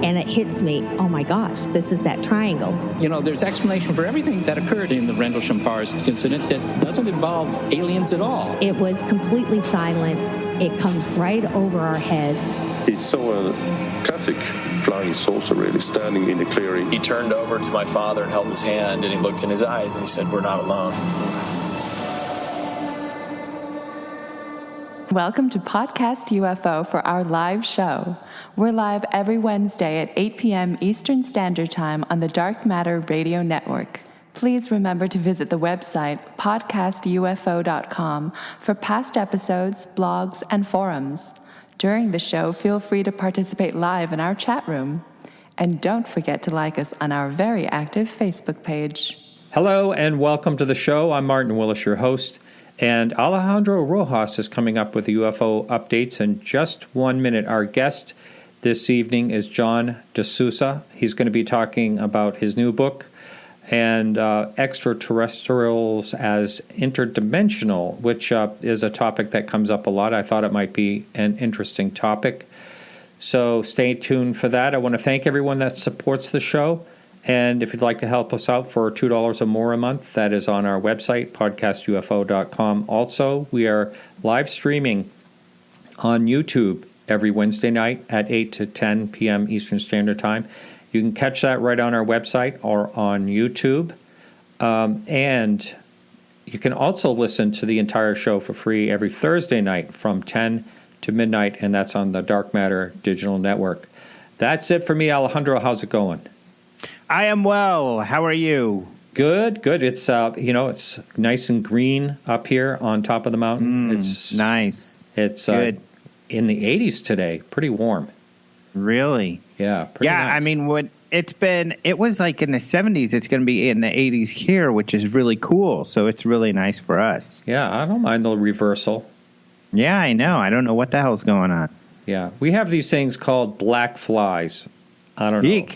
and it hits me, oh my gosh, this is that triangle. You know, there's explanation for everything that occurred in the Rendlesham Forest incident that doesn't involve aliens at all. It was completely silent. It comes right over our heads. He saw a classic flying saucer, really, standing in the clearing. He turned over to my father and held his hand, and he looked in his eyes, and he said, "We're not alone." Welcome to Podcast UFO for our live show. We're live every Wednesday at 8 p.m. Eastern Standard Time on the Dark Matter Radio Network. Please remember to visit the website podcastufo.com for past episodes, blogs, and forums. During the show, feel free to participate live in our chat room. And don't forget to like us on our very active Facebook page. Hello and welcome to the show. I'm Martin Willis, your host. And Alejandro Rojas is coming up with the UFO updates in just 1 minute. Our guest this evening is John DeSouza. He's going to be talking about his new book and extraterrestrials as interdimensional, which is a topic that comes up a lot. I thought it might be an interesting topic. So stay tuned for that. I want to thank everyone that supports the show. And if you'd like to help us out for $2 or more a month, that is on our website, podcastufo.com. Also, we are live streaming on YouTube every Wednesday night at 8 to 10 p.m. Eastern Standard Time. You can catch that right on our website or on YouTube. And you can also listen to the entire show for free every Thursday night from 10 to midnight, and that's on the Dark Matter Digital Network. That's it for me, Alejandro. How's it going? I am well. How are you? Good, good. It's it's nice and green up here on top of the mountain. It's nice. It's good. In the 80s today. Pretty warm. Really? Yeah. Pretty nice. I mean, it was like in the 70s. It's going to be in the 80s here, which is really cool. So it's really nice for us. Yeah, I don't mind the reversal. Yeah, I know. I don't know what the hell's going on. Yeah, we have these things called black flies. I don't know.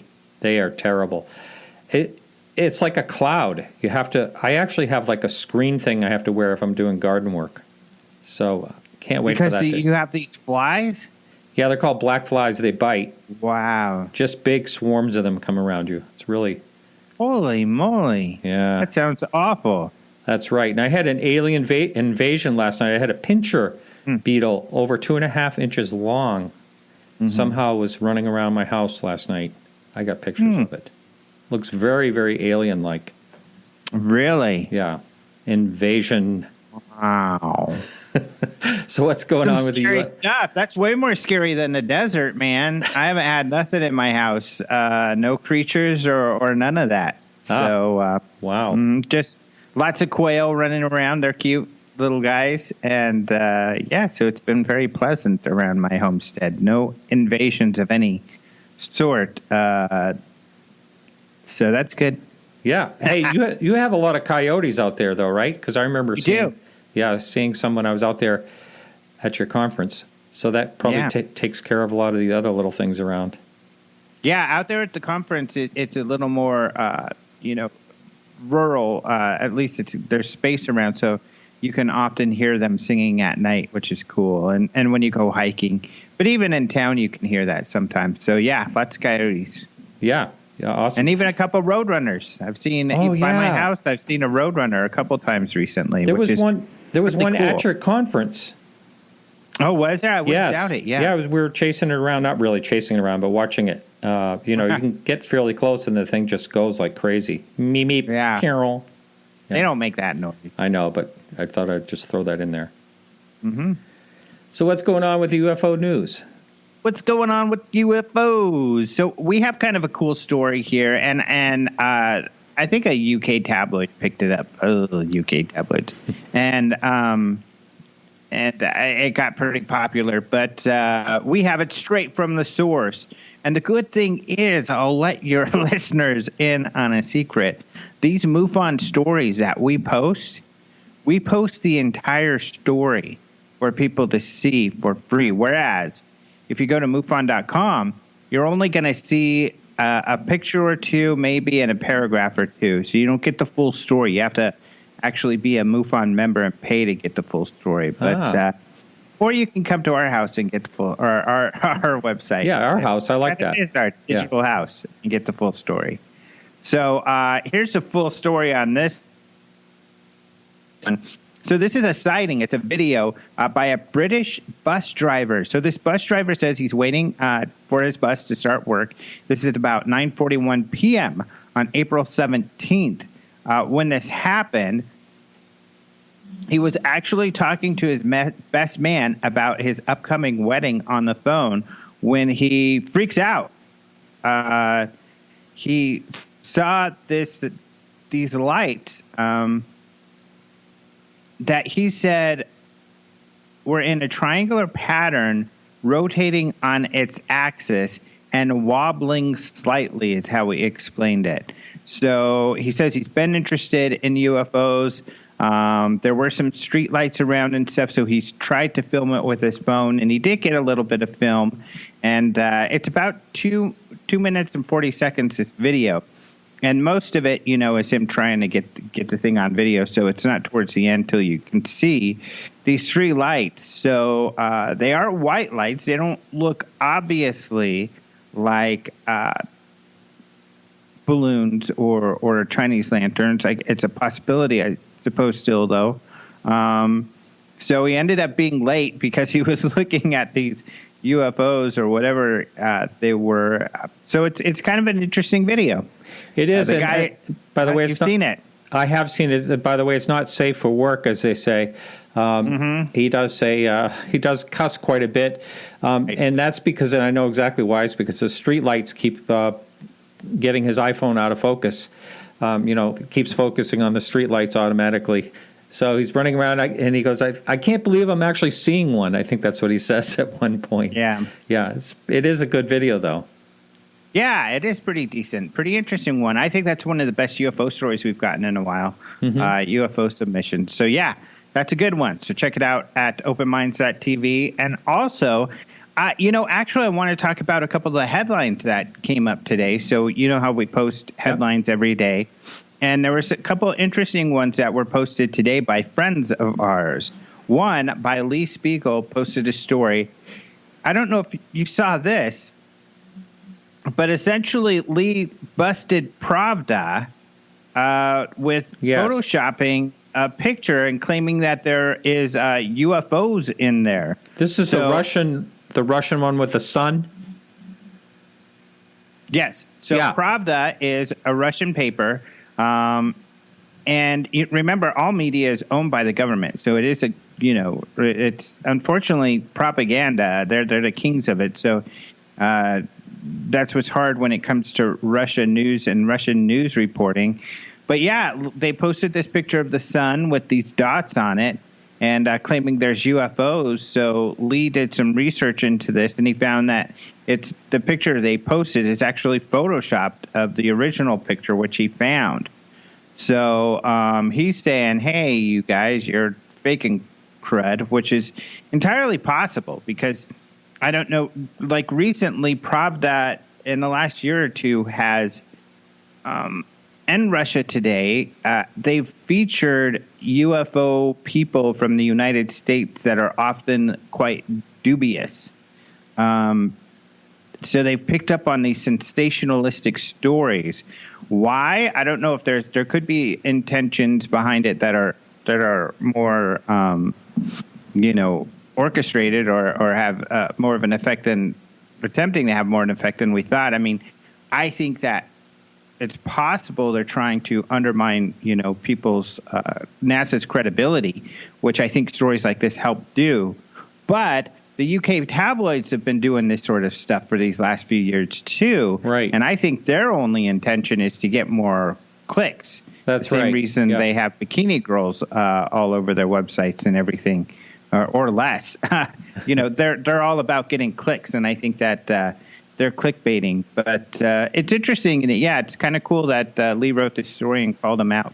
They are terrible. It's like a cloud. I actually have like a screen thing I have to wear if I'm doing garden work. So can't wait for that. Because you have these flies? Yeah, they're called black flies. They bite. Wow. Just big swarms of them come around you. It's really... Holy moly. Yeah. That sounds awful. That's right. And I had an alien invasion last night. I had a pincher beetle over 2.5 inches long. Somehow was running around my house last night. I got pictures of it. Looks very, very alien-like. Really? Yeah. Invasion. Wow. So what's going on with you? Scary stuff. That's way more scary than the desert, man. I haven't had nothing in my house. No creatures or none of that. So, wow. Just lots of quail running around. They're cute little guys. And, so it's been very pleasant around my homestead. No invasions of any sort. So that's good. Yeah. Hey, you have a lot of coyotes out there, though, right? Because I remember seeing someone. I was out there at your conference. So that probably takes care of a lot of the other little things around. Yeah, out there at the conference, it's a little more, rural. At least there's space around, so you can often hear them singing at night, which is cool. And when you go hiking. But even in town, you can hear that sometimes. So, yeah, lots of coyotes. Yeah, awesome. And even a couple roadrunners. I've seen, by my house, I've seen a roadrunner a couple times recently. There was one cool. at your conference. Oh, was there? I wouldn't doubt it, Yeah, we were chasing it around, not really chasing it around, but watching it. You can get fairly close, and the thing just goes like crazy. Meep, meep, Carol. Yeah. They don't make that noise. I know, but I thought I'd just throw that in there. Mm-hmm. So what's going on with the UFO news? What's going on with UFOs? So we have kind of a cool story here, and I think a UK tabloid picked it up. UK tabloids, and it got pretty popular. But we have it straight from the source. And the good thing is, I'll let your listeners in on a secret. These MUFON stories that we post the entire story for people to see for free. Whereas if you go to MUFON.com, you're only going to see a picture or two, maybe, and a paragraph or two. So you don't get the full story. You have to actually be a MUFON member and pay to get the full story. But Or you can come to our house and get the full, or our website. Yeah, our house. I like that. It is our digital house and get the full story. So here's the full story on this one. So this is a sighting. It's a video by a British bus driver. So this bus driver says he's waiting for his bus to start work. This is at about 9:41 p.m. on April 17th. When this happened, he was actually talking to his best man about his upcoming wedding on the phone when he freaks out. He saw these lights that he said were in a triangular pattern rotating on its axis and wobbling slightly is how he explained it. So he says he's been interested in UFOs. There were some street lights around and stuff, so he's tried to film it with his phone, and he did get a little bit of film. And it's about 2 minutes and 40 seconds, this video. And most of it, is him trying to get the thing on video, so it's not towards the end till you can see these 3 lights. So they are white lights. They don't look obviously like balloons or Chinese lanterns. Like, it's a possibility, I suppose, still, though. So he ended up being late because he was looking at these UFOs or whatever they were. So it's kind of an interesting video. It is. The guy, by the way, you've seen it. I have seen it. By the way, it's not safe for work, as they say. He does say he does cuss quite a bit, and that's because, and I know exactly why. It's because the street lights keep getting his iPhone out of focus. It keeps focusing on the street lights automatically. So he's running around, and he goes, I can't believe I'm actually seeing one. I think that's what he says at one point. Yeah. It is a good video, though. Yeah, it is pretty decent. Pretty interesting one. I think that's one of the best UFO stories we've gotten in a while, UFO submissions. So, yeah, that's a good one. So check it out at openminds.tv. And also, actually, I want to talk about a couple of the headlines that came up today. So you know how we post headlines every day. And there was a couple of interesting ones that were posted today by friends of ours. One, by Lee Spiegel, posted a story. I don't know if you saw this, but essentially Lee busted Pravda with photoshopping a picture and claiming that there is UFOs in there. This is the Russian one with the sun? Yes. So Pravda is a Russian paper. And remember, all media is owned by the government. So it is it's unfortunately propaganda. They're the kings of it. So that's what's hard when it comes to Russian news and Russian news reporting. But yeah, they posted this picture of the sun with these dots on it and claiming there's UFOs. So Lee did some research into this, and he found that the picture they posted is actually photoshopped of the original picture, which he found. So he's saying, hey, you guys, you're faking crud, which is entirely possible because I don't know, like recently, Pravda in the last year or two has, and Russia Today, they've featured UFO people from the United States that are often quite dubious. So they've picked up on these sensationalistic stories. Why? I don't know if there could be intentions behind it that are more, orchestrated or have more of an effect than attempting to have more of an effect than we thought. I mean, I think that it's possible they're trying to undermine, people's NASA's credibility, which I think stories like this help do. But the UK tabloids have been doing this sort of stuff for these last few years too. Right. And I think their only intention is to get more clicks. That's the same reason they have bikini girls all over their websites and everything, or less. They're all about getting clicks, and I think that they're clickbaiting. But it's interesting, and it's kind of cool that Lee wrote this story and called them out.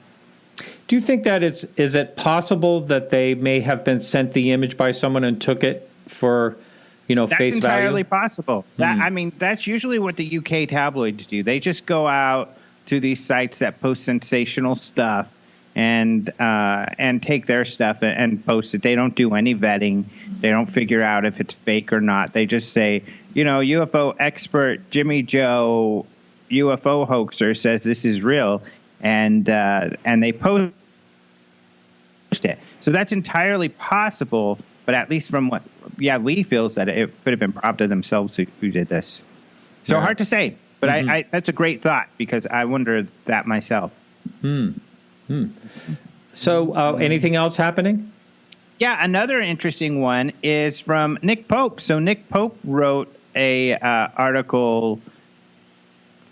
Do you think that is it possible that they may have been sent the image by someone and took it for, face value? That's entirely possible. That's usually what the UK tabloids do. They just go out to these sites that post sensational stuff and take their stuff and post it. They don't do any vetting. They don't figure out if it's fake or not. They just say, UFO expert Jimmy Joe, UFO hoaxer says this is real, and they post it. So that's entirely possible, but at least from what Lee feels that it could have been prompted themselves who did this. So hard to say, but I that's a great thought because I wonder that myself. So anything else happening? Yeah, another interesting one is from Nick Pope. So Nick Pope wrote a article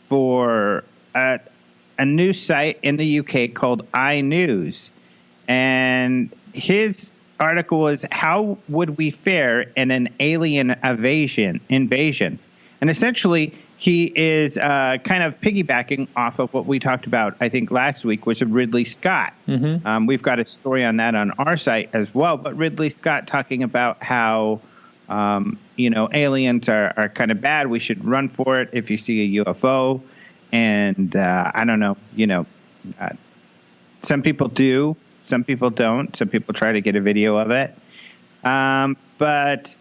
for a news site in the UK called iNews. And his article was, how would we fare in an alien invasion? And essentially, he is kind of piggybacking off of what we talked about, I think, last week, was Ridley Scott. We've got a story on that on our site as well. But Ridley Scott talking about how, aliens are kind of bad. We should run for it if you see a UFO. And I don't know, some people do, some people don't. Some people try to get a video of it. But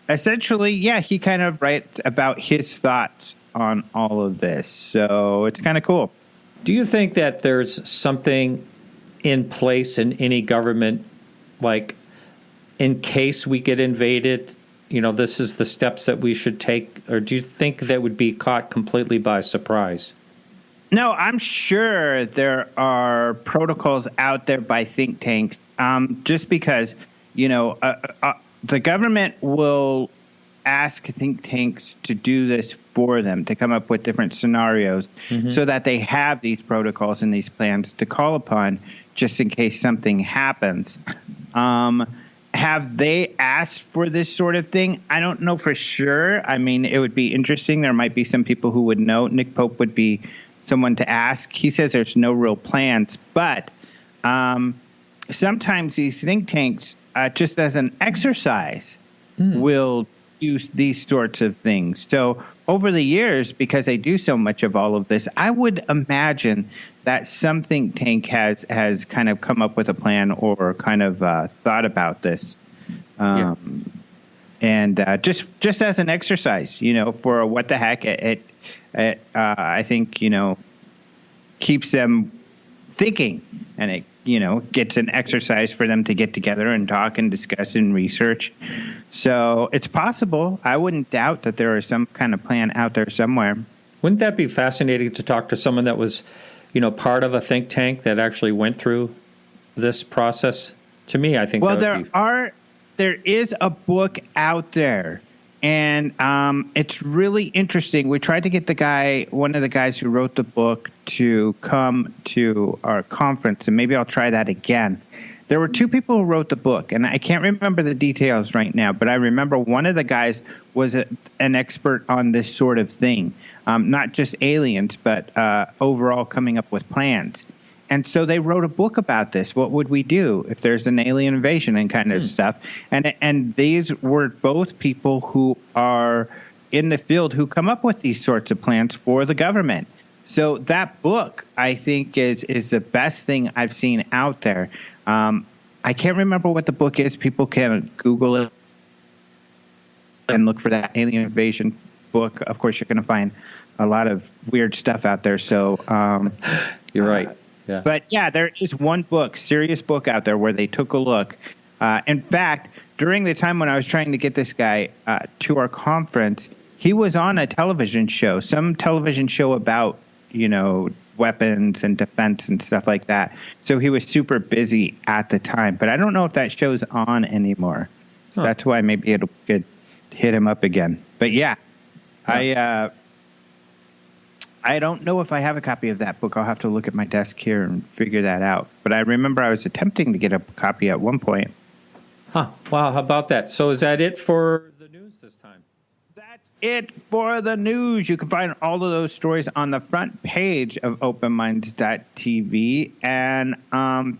essentially, he kind of writes about his thoughts on all of this. So it's kind of cool. Do you think that there's something in place in any government, like in case we get invaded, this is the steps that we should take? Or do you think that would be caught completely by surprise? No, I'm sure there are protocols out there by think tanks, just because, the government will ask think tanks to do this for them, to come up with different scenarios so that they have these protocols and these plans to call upon just in case something happens. Have they asked for this sort of thing? I don't know for sure. I mean, it would be interesting. There might be some people who would know. Nick Pope would be someone to ask. He says there's no real plans, but sometimes these think tanks, just as an exercise, will use these sorts of things. So over the years, because they do so much of all of this, I would imagine that some think tank has kind of come up with a plan or kind of thought about this. And just as an exercise, for what the heck, it I think, keeps them thinking, and it, gets an exercise for them to get together and talk and discuss and research. So it's possible. I wouldn't doubt that there is some kind of plan out there somewhere. Wouldn't that be fascinating to talk to someone that was, part of a think tank that actually went through this process? To me, I think there is a book out there, and it's really interesting. We tried to get one of the guys who wrote the book, to come to our conference, and maybe I'll try that again. There were two people who wrote the book, and I can't remember the details right now, but I remember one of the guys was an expert on this sort of thing, not just aliens, but overall coming up with plans. And so they wrote a book about this. What would we do if there's an alien invasion and kind of stuff? And these were both people who are in the field who come up with these sorts of plans for the government. So that book, I think, is the best thing I've seen out there. I can't remember what the book is. People can Google it and look for that alien invasion book. Of course, you're going to find a lot of weird stuff out there. So you're right. Yeah. But yeah, there is one book, serious book out there where they took a look. In fact, during the time when I was trying to get this guy to our conference, he was on a television show, some television show about, weapons and defense and stuff like that. So he was super busy at the time. But I don't know if that show's on anymore. So that's why maybe it'll hit him up again. But yeah. I don't know if I have a copy of that book. I'll have to look at my desk here and figure that out. But I remember I was attempting to get a copy at one point. Wow, how about that? So is that it for the news this time? That's it for the news. You can find all of those stories on the front page of openminds.tv. And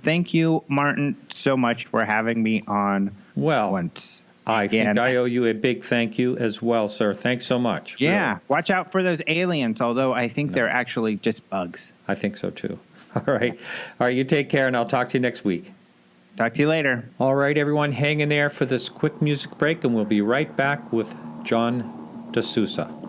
thank you, Martin, so much for having me on once. I think I owe you a big thank you as well, sir. Thanks so much. Yeah. Really. Watch out for those aliens, although I think they're actually just bugs. I think so, too. All right. All right, you take care, and I'll talk to you next week. Talk to you later. All right, everyone, hang in there for this quick music break, and we'll be right back with John DeSouza.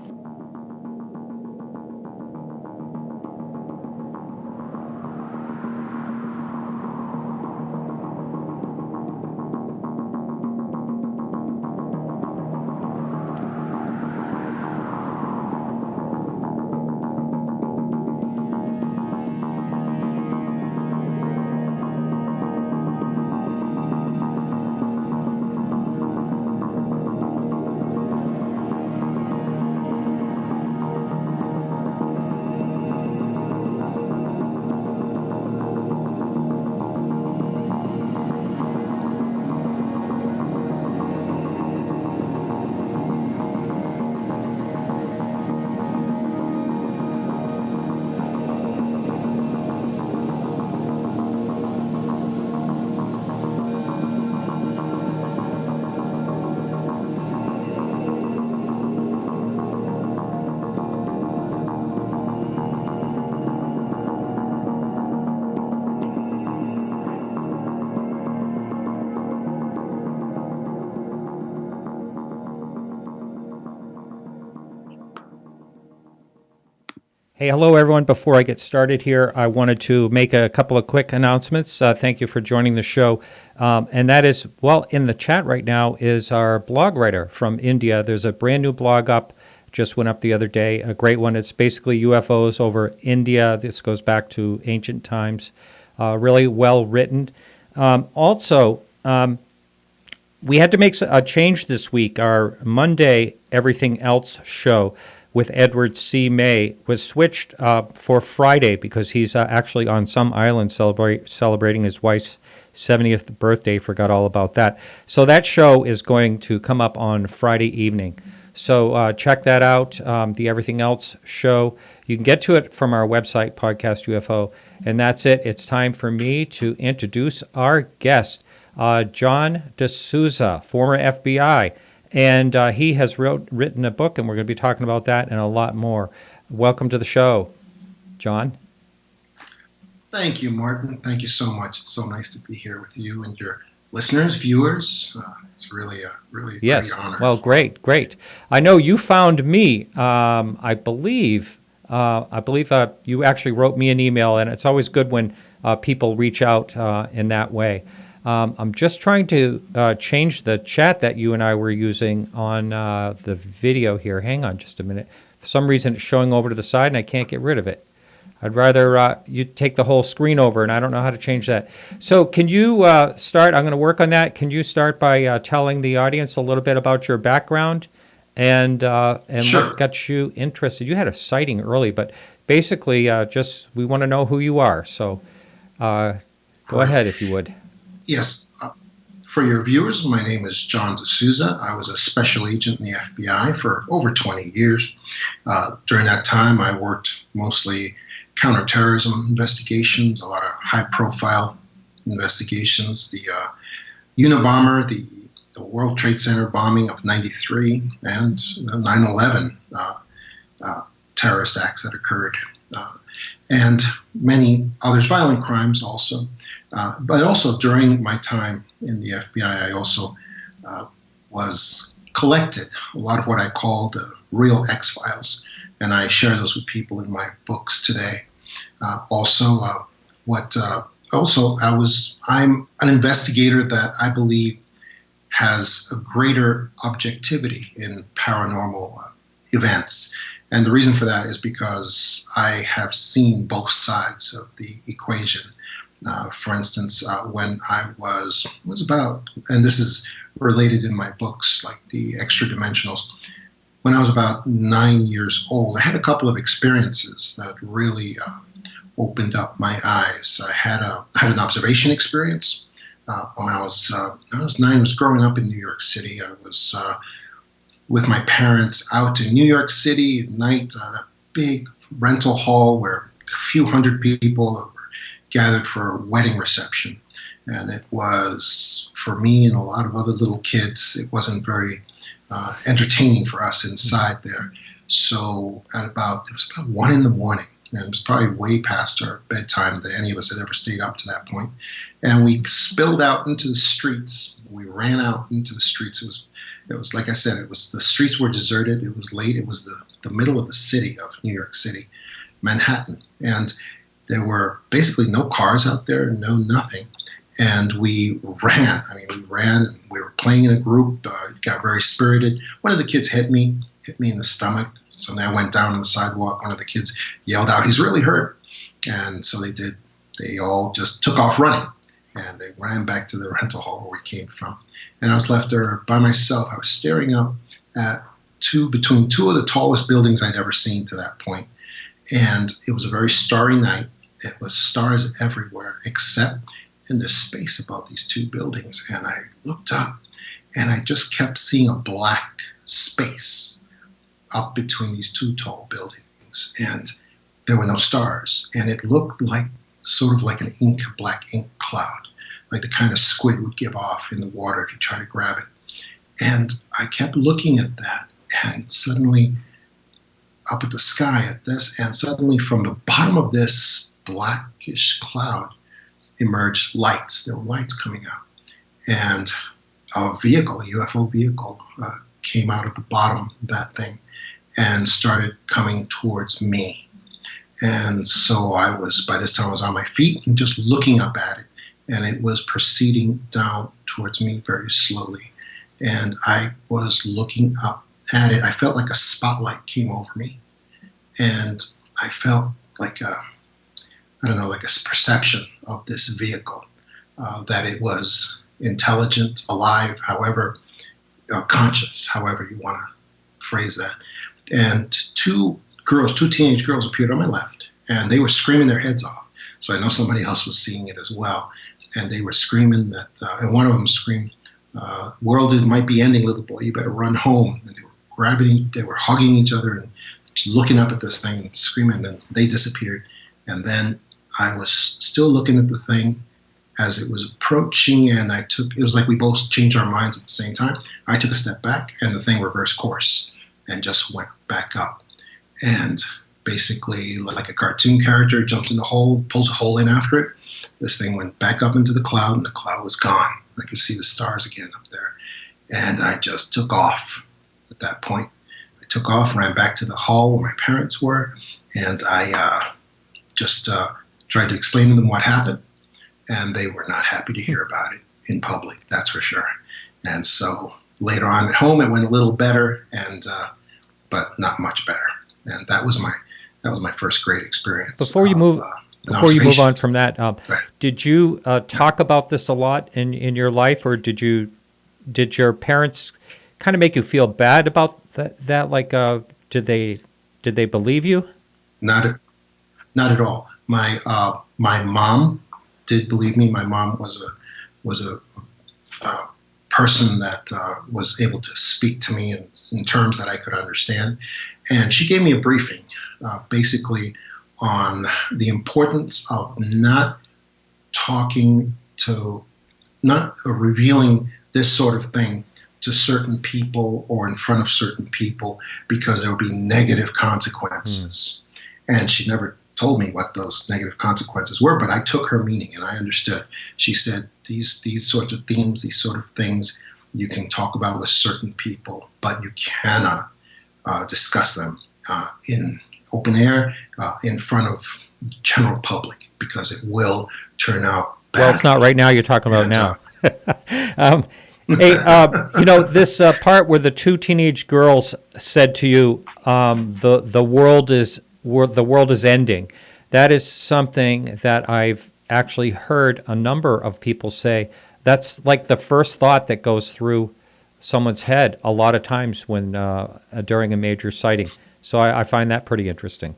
Hey, hello, everyone. Before I get started here, I wanted to make a couple of quick announcements. Thank you for joining the show. And that is, well, in the chat right now is our blog writer from India. There's a brand new blog up, just went up the other day, a great one. It's basically UFOs over India. This goes back to ancient times. Really well written. Also, we had to make a change this week. Our Monday Everything Else show with Edward C. May was switched for Friday because he's actually on some island celebrating his wife's 70th birthday. Forgot all about that. So that show is going to come up on Friday evening. So check that out, the Everything Else show. You can get to it from our website, Podcast UFO. And that's it. It's time for me to introduce our guest, John DeSouza, former FBI. And he has written a book, and we're going to be talking about that and a lot more. Welcome to the show, John. Thank you, Martin. Thank you so much. It's so nice to be here with you and your listeners, viewers. It's really Yes. very honor. Well, great. I know you found me. I believe you actually wrote me an email, and it's always good when people reach out in that way. I'm just trying to change the chat that you and I were using on the video here. Hang on just a minute. For some reason, it's showing over to the side, and I can't get rid of it. I'd rather you take the whole screen over, and I don't know how to change that. So can you start? I'm going to work on that. Can you start by telling the audience a little bit about your background and Sure. what got you interested? You had a sighting early, but basically just we want to know who you are. So go ahead if you would. Yes. For your viewers, my name is John DeSouza. I was a special agent in the FBI for over 20 years. During that time, I worked mostly counterterrorism investigations, a lot of high-profile investigations, the Unabomber, the World Trade Center bombing of '93, and the 9/11 terrorist acts that occurred, and many others, violent crimes also. But also during my time in the FBI, I also was collected a lot of what I call the real X-Files, and I share those with people in my books today. I'm an investigator that I believe has a greater objectivity in paranormal events. And the reason for that is because I have seen both sides of the equation. For instance, when I was about, and this is related in my books, like the Extra-Dimensionals, when I was about 9 years old, I had a couple of experiences that really opened up my eyes. I had an observation experience when I was 9. I was growing up in New York City. I was with my parents out in New York City at night at a big rental hall where a few hundred people were gathered for a wedding reception. And it was, for me and a lot of other little kids, it wasn't very entertaining for us inside there. So it was about 1 a.m, and it was probably way past our bedtime that any of us had ever stayed up to that point. And we spilled out into the streets. We ran out into the streets. It was like I said, the streets were deserted. It was late. It was the middle of the city of New York City, Manhattan. And there were basically no cars out there, no nothing. And we ran. We ran. And we were playing in a group. Got very spirited. One of the kids hit me in the stomach. So then I went down on the sidewalk. One of the kids yelled out, "He's really hurt." And so they did. They all just took off running. And they ran back to the rental hall where we came from. And I was left there by myself. I was staring up at between two of the tallest buildings I'd ever seen to that point. And it was a very starry night. It was stars everywhere except in the space above these two buildings. And I looked up and I just kept seeing a black space up between these two tall buildings. And there were no stars. And it looked like sort of like an black ink cloud, like the kind of squid would give off in the water if you try to grab it. And I kept looking at that, and suddenly up at the sky at this, and suddenly from the bottom of this blackish cloud emerged lights. There were lights coming out. And a vehicle, a UFO vehicle, came out of the bottom of that thing and started coming towards me. And so by this time I was on my feet and just looking up at it. And it was proceeding down towards me very slowly. And I was looking up at it. I felt like a spotlight came over me. And I felt like a perception of this vehicle, that it was intelligent, alive, however, conscious, however you want to phrase that. And two teenage girls appeared on my left, and they were screaming their heads off. So I know somebody else was seeing it as well. And they were screaming that, and one of them screamed, "World might be ending, little boy, you better run home." And they were hugging each other and looking up at this thing and screaming, and then they disappeared. And then I was still looking at the thing as it was approaching, and it was like we both changed our minds at the same time. I took a step back, and the thing reversed course and just went back up. And basically, like a cartoon character jumps in the hole, pulls a hole in after it, this thing went back up into the cloud, and the cloud was gone. I could see the stars again up there. And I just took off at that point. I took off, ran back to the hall where my parents were, and I just tried to explain to them what happened. And they were not happy to hear about it in public, that's for sure. And so later on at home, it went a little better, but not much better. And that was my first great experience. Before you move on from that, right. Did you talk about this a lot in your life, or did your parents kind of make you feel bad about that? Like, did they believe you? Not at all. My mom did believe me. My mom was a person that was able to speak to me in terms that I could understand, and she gave me a briefing, basically on the importance of not revealing this sort of thing to certain people or in front of certain people, because there would be negative consequences. And she never told me what those negative consequences were, but I took her meaning and I understood. She said these sorts of themes, these sort of things, you can talk about with certain people, but you cannot discuss them in open air, in front of general public, because it will turn out bad. Well, it's not right now. You're talking about now. Hey, this part where the two teenage girls said to you, "The world is ending." That is something that I've actually heard a number of people say. That's like the first thought that goes through someone's head a lot of times when during a major sighting. So I find that pretty interesting.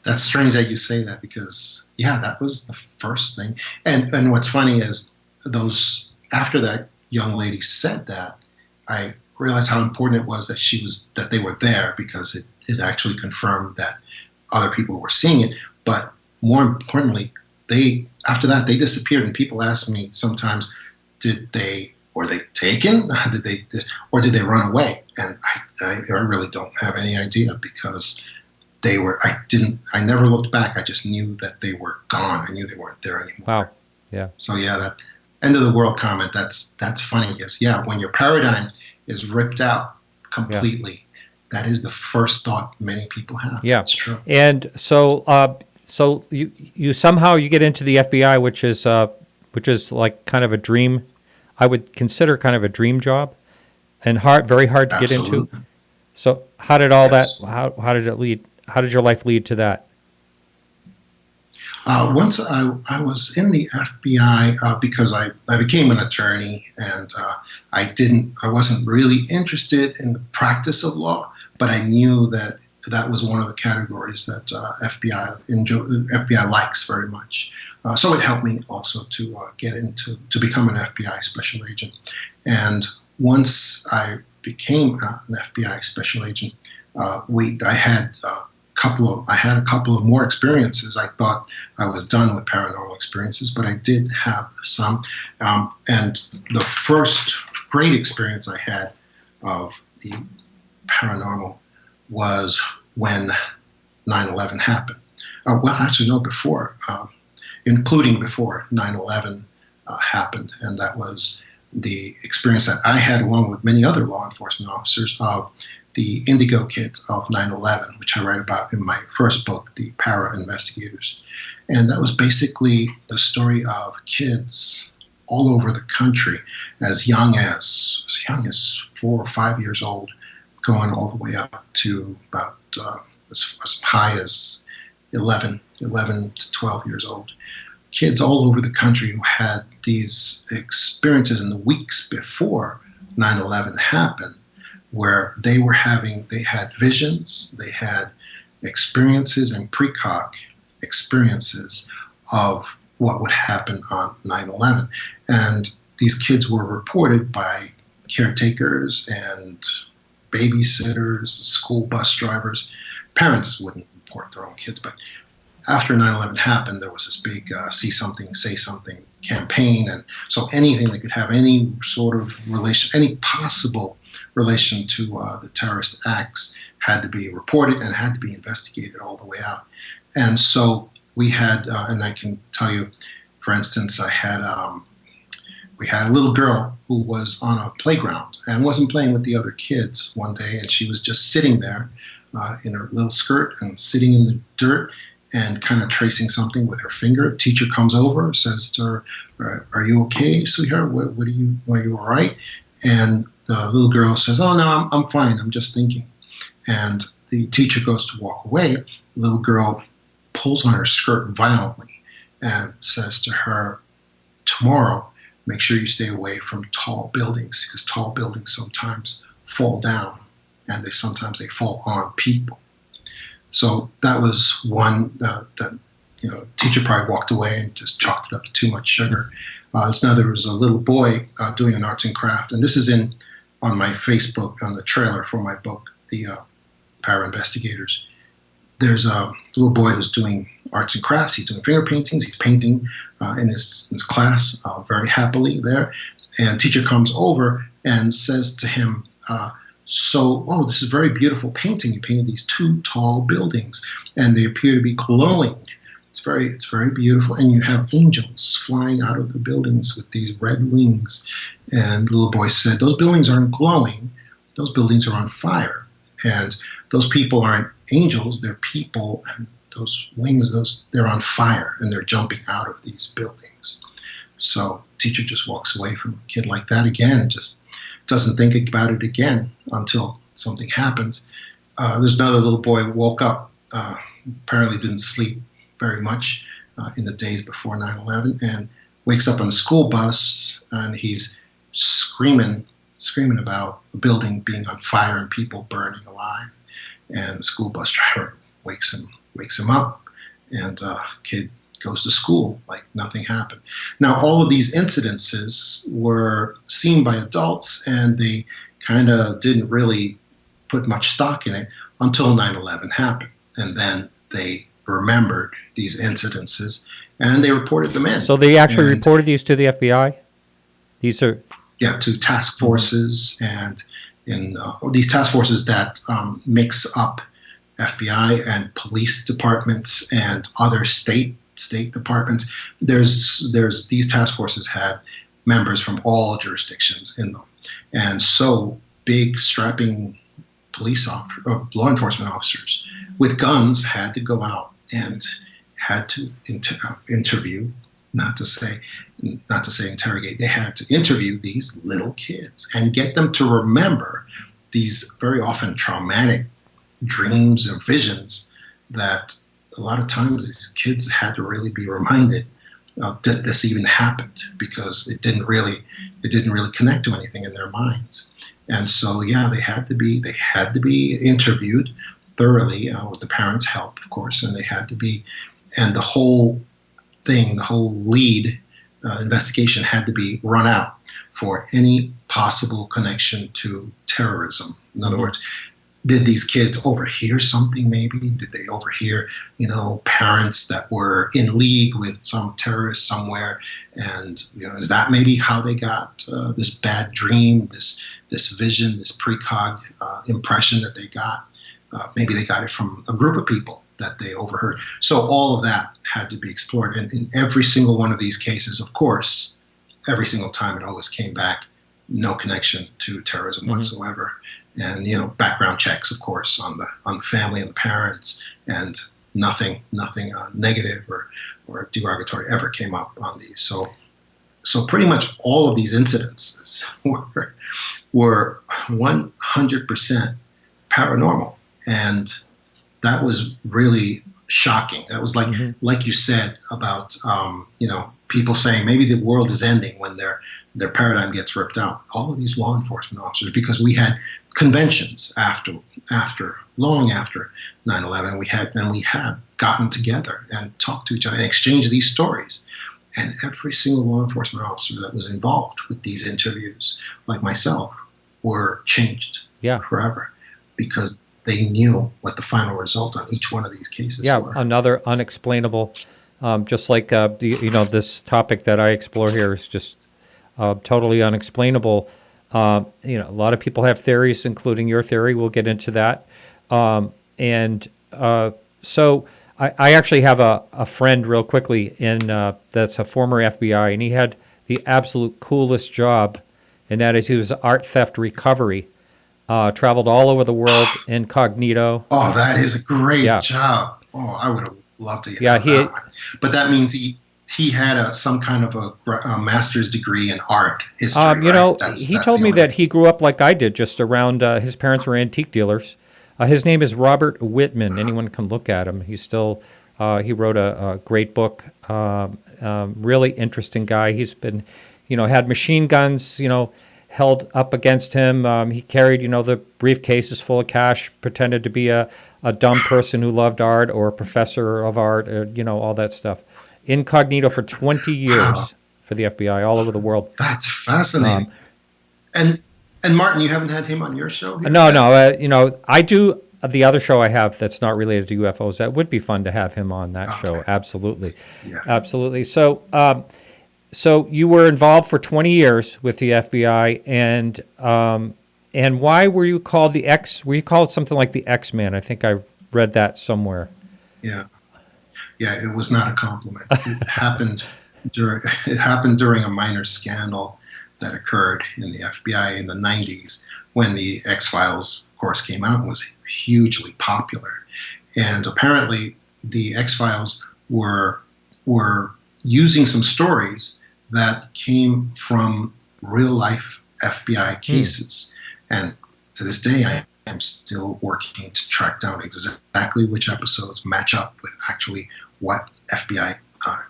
That's strange that you say that, because that was the first thing. And what's funny is after that young lady said that, I realized how important it was that they were there, because it actually confirmed that other people were seeing it. But more importantly, after that they disappeared, and people ask me sometimes, were they taken? Did they run away? And I really don't have any idea, because I never looked back. I just knew that they were gone. I knew they weren't there anymore. Wow. Yeah. So yeah, that end of the world comment, that's funny. Because yeah, when your paradigm is ripped out completely, that is the first thought many people have. Yeah. It's true. And so you somehow you get into the FBI, which is like kind of a dream. I would consider kind of a dream job, and very hard to get into. So how did all that? How did it lead? How did your life lead to that? Once I was in the FBI because I became an attorney, and I wasn't really interested in the practice of law, but I knew that was one of the categories that FBI likes very much. So it helped me also to become an FBI special agent. And once I became an FBI special agent, I had a couple of more experiences. I thought I was done with paranormal experiences, but I did have some. And the first great experience I had of the paranormal was when 9/11 happened. Well, actually, no, before, including before 9/11 happened. And that was the experience that I had, along with many other law enforcement officers, of the Indigo Kids of 9/11, which I write about in my first book, The Para Investigators. And that was basically the story of kids all over the country, as young as 4 or 5 years old, going all the way up to about as high as 11 to 12 years old. Kids all over the country who had these experiences in the weeks before 9/11 happened, where they had visions, they had experiences and precog experiences of what would happen on 9/11. And these kids were reported by caretakers and babysitters, school bus drivers. Parents wouldn't report their own kids, but after 9/11 happened, there was this big see something, say something campaign. And so anything that could have any sort of relation, any possible relation to the terrorist acts had to be reported and had to be investigated all the way out. And so we had, and I can tell you, for instance, we had a little girl who was on a playground and wasn't playing with the other kids one day, and she was just sitting there in her little skirt and sitting in the dirt and kind of tracing something with her finger. Teacher comes over, says to her, "Are you okay, sweetheart? Are you all right?" And the little girl says, "Oh no, I'm fine. I'm just thinking." And the teacher goes to walk away. The little girl pulls on her skirt violently and says to her, "Tomorrow, make sure you stay away from tall buildings, because tall buildings sometimes fall down, and sometimes they fall on people." So that was one that teacher probably walked away and just chalked it up to too much sugar. There was a little boy doing an arts and craft, and this is on my Facebook, on the trailer for my book, The Para Investigators. There's a little boy who's doing arts and crafts. He's doing finger paintings. He's painting in his class very happily there. And teacher comes over and says to him, this is a very beautiful painting. You painted these 2 tall buildings, and they appear to be glowing. It's very beautiful, and you have angels flying out of the buildings with these red wings. And the little boy said, "Those buildings aren't glowing. Those buildings are on fire. And those people aren't angels. They're people, and those wings, they're on fire, and they're jumping out of these buildings." So teacher just walks away from a kid like that again, just doesn't think about it again until something happens. There's another little boy who woke up, apparently didn't sleep very much in the days before 9/11, and wakes up on a school bus, and he's screaming about a building being on fire and people burning alive. And the school bus driver wakes him up, and kid goes to school like nothing happened. Now, all of these incidences were seen by adults, and they kind of didn't really put much stock in it until 9/11 happened. And then they remembered these incidences, and they reported them in. So they actually reported these to the FBI? These are... Yeah, to task forces, and in these task forces that mix up FBI and police departments and other state departments. There's these task forces had members from all jurisdictions in them, and so big strapping law enforcement officers with guns had to go out and had to interview, not to say interrogate. They had to interview these little kids and get them to remember these very often traumatic dreams or visions that a lot of times these kids had to really be reminded that this even happened, because it didn't really connect to anything in their minds. And so, yeah, they had to be interviewed thoroughly with the parents' help, of course, and the whole thing, the whole lead investigation had to be run out for any possible connection to terrorism. In other words, did these kids overhear something maybe? Did they overhear, parents that were in league with some terrorist somewhere? And, is that maybe how they got this bad dream, this vision, this precog impression that they got? Maybe they got it from a group of people that they overheard. So all of that had to be explored. And in every single one of these cases, of course, every single time it always came back, no connection to terrorism whatsoever. And background checks, of course, on the family and the parents, and nothing negative or derogatory ever came up on these. So pretty much all of these incidences were 100% paranormal, and that was really shocking. That was like you said about people saying maybe the world is ending when their paradigm gets ripped out. All of these law enforcement officers, because we had conventions long after 9/11, we had gotten together and talked to each other and exchanged these stories. And every single law enforcement officer that was involved with these interviews, like myself, were changed forever, because they knew what the final result on each one of these cases were. Another unexplainable, just like this topic that I explore here is just totally unexplainable. A lot of people have theories, including your theory. We'll get into that. So I actually have a friend, real quickly, that's a former FBI, and he had the absolute coolest job, and that is he was art theft recovery. Traveled all over the world incognito. Oh, that is a great job. Oh, I would have loved to have that one. But that means he had some kind of a master's degree in art history. He told me that he grew up like I did, just around. His parents were antique dealers. His name is Robert Whitman. Anyone can look at him. He's still. He wrote a great book. Really interesting guy. He's been, had machine guns, held up against him. He carried, the briefcases full of cash, pretended to be a dumb person who loved art, or a professor of art, or, all that stuff. Incognito for 20 years for the FBI all over the world. That's fascinating. And Martin, you haven't had him on your show? No. I do the other show I have that's not related to UFOs. That would be fun to have him on that show. Absolutely. Yeah. Absolutely. So, so you were involved for 20 years with the FBI, and why were you called the X? Were you called something like the X-Man? I think I read that somewhere. Yeah, it was not a compliment. It happened during a minor scandal that occurred in the FBI in the 90s, when the X-Files, of course, came out and was hugely popular. And apparently the X-Files were using some stories that came from real-life FBI cases. And to this day, I am still working to track down exactly which episodes match up with actually what FBI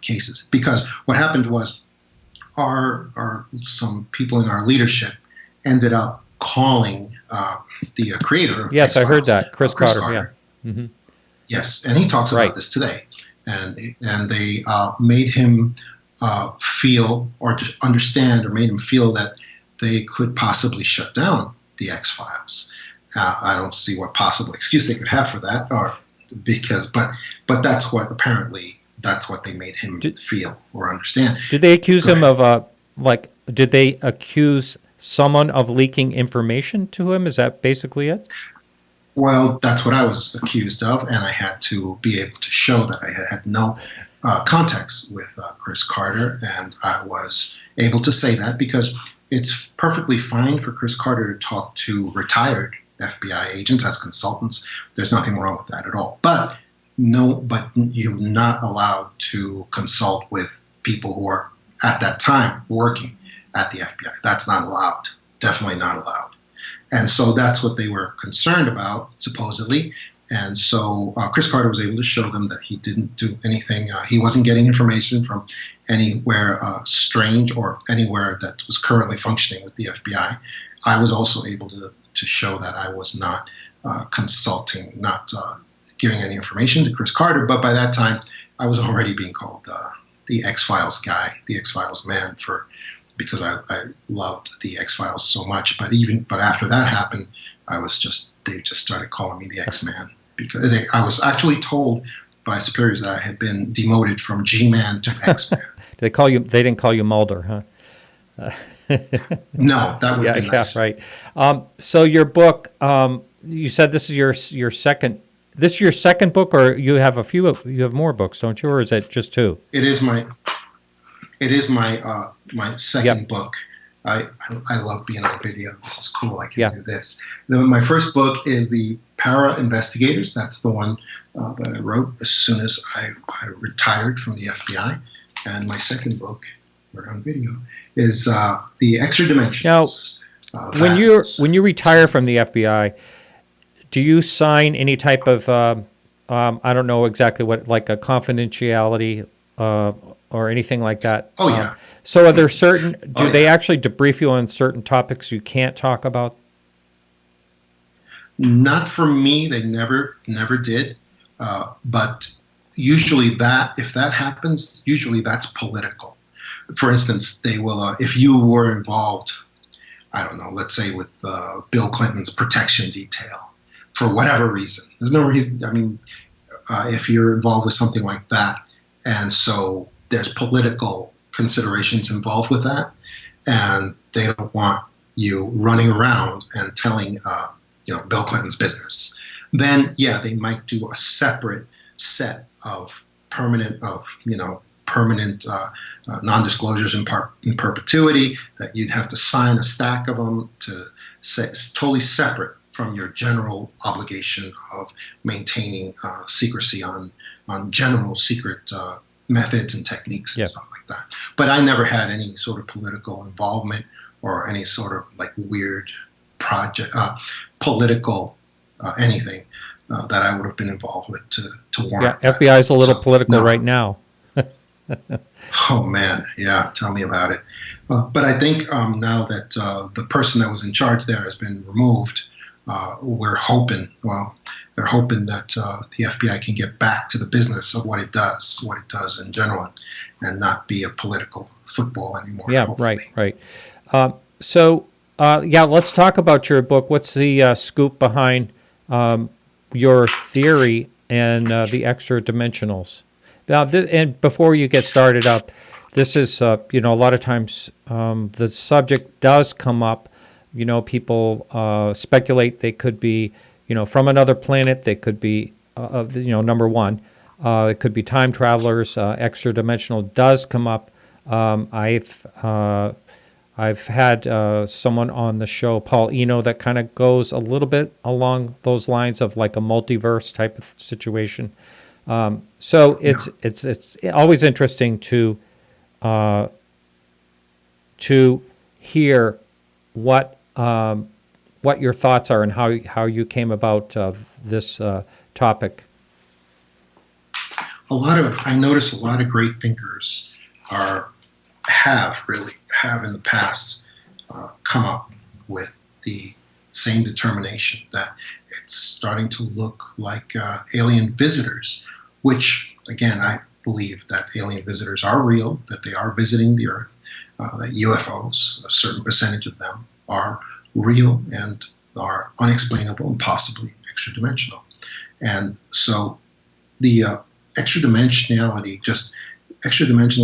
cases. Because what happened was some people in our leadership ended up calling the creator of X-Files, I heard that, Chris Carter. Yeah. Mm-hmm. Yes, and he talks about this today. And they made him feel, or just understand, or made him feel that they could possibly shut down the X-Files. I don't see what possible excuse they could have for that, but that's what they made him feel or understand. Did they accuse him of did they accuse someone of leaking information to him? Is that basically it? Well, that's what I was accused of, and I had to be able to show that I had no context with Chris Carter, and I was able to say that because it's perfectly fine for Chris Carter to talk to retired FBI agents as consultants. There's nothing wrong with that at all. But you're not allowed to consult with people who are at that time working at the FBI. That's not allowed. Definitely not allowed. And so that's what they were concerned about, supposedly. And so Chris Carter was able to show them that he didn't do anything. He wasn't getting information from anywhere strange or anywhere that was currently functioning with the FBI. I was also able to show that I was not consulting, not giving any information to Chris Carter. But by that time, I was already being called the X-Files guy, the X-Files man, because I loved the X-Files so much. But after that happened, they just started calling me the X-Man, because I was actually told by superiors that I had been demoted from G-Man to X-Man. They didn't call you Mulder, huh? No, that would be nice. Yeah, right. So your book, you said this is your second. This is your second book, or you have you have more books, don't you, or is it just two? It is my my second book. I love being on video. This is cool. I can do this. My first book is the Para Investigators. That's the one that I wrote as soon as I retired from the FBI. And my second book, we're on video, is the Extra-Dimensionals. Now, when you retire from the FBI, do you sign any type of I don't know exactly what, like a confidentiality or anything like that? Oh yeah. So are there certain? Do they actually debrief you on certain topics you can't talk about? Not for me. They never did. But usually if that happens, usually that's political. For instance, they will if you were involved, I don't know, let's say with Bill Clinton's protection detail, for whatever reason. There's no reason. I mean, if you're involved with something like that, and so there's political considerations involved with that, and they don't want you running around and telling Bill Clinton's business, then they might do a separate set of permanent non-disclosures in perpetuity that you'd have to sign a stack of them to say it's totally separate from your general obligation of maintaining secrecy on general secret methods and techniques and stuff like that. But I never had any sort of political involvement or any sort of like weird project, political anything that I would have been involved with to warrant. Yeah, FBI is a little political right now. Oh man, yeah, tell me about it. But I think now that the person that was in charge there has been removed, they're hoping that the FBI can get back to the business of what it does in general, and not be a political football anymore. Yeah, hopefully. right. So let's talk about your book. What's the scoop behind your theory and the extra-dimensionals? Now, and before you get started up, this is, a lot of times the subject does come up. People speculate they could be, from another planet. They could be, number one, it could be time travelers. Extra-dimensional does come up. I've had someone on the show, Paul Eno, that kind of goes a little bit along those lines of like a multiverse type of situation. So it's always interesting to hear what your thoughts are and how you came about this topic. I notice a lot of great thinkers have in the past come up with the same determination that it's starting to look like alien visitors, which, again, I believe that alien visitors are real, that they are visiting the Earth, that UFOs, a certain percentage of them, are real and are unexplainable and possibly extra-dimensional. And so the extra-dimensional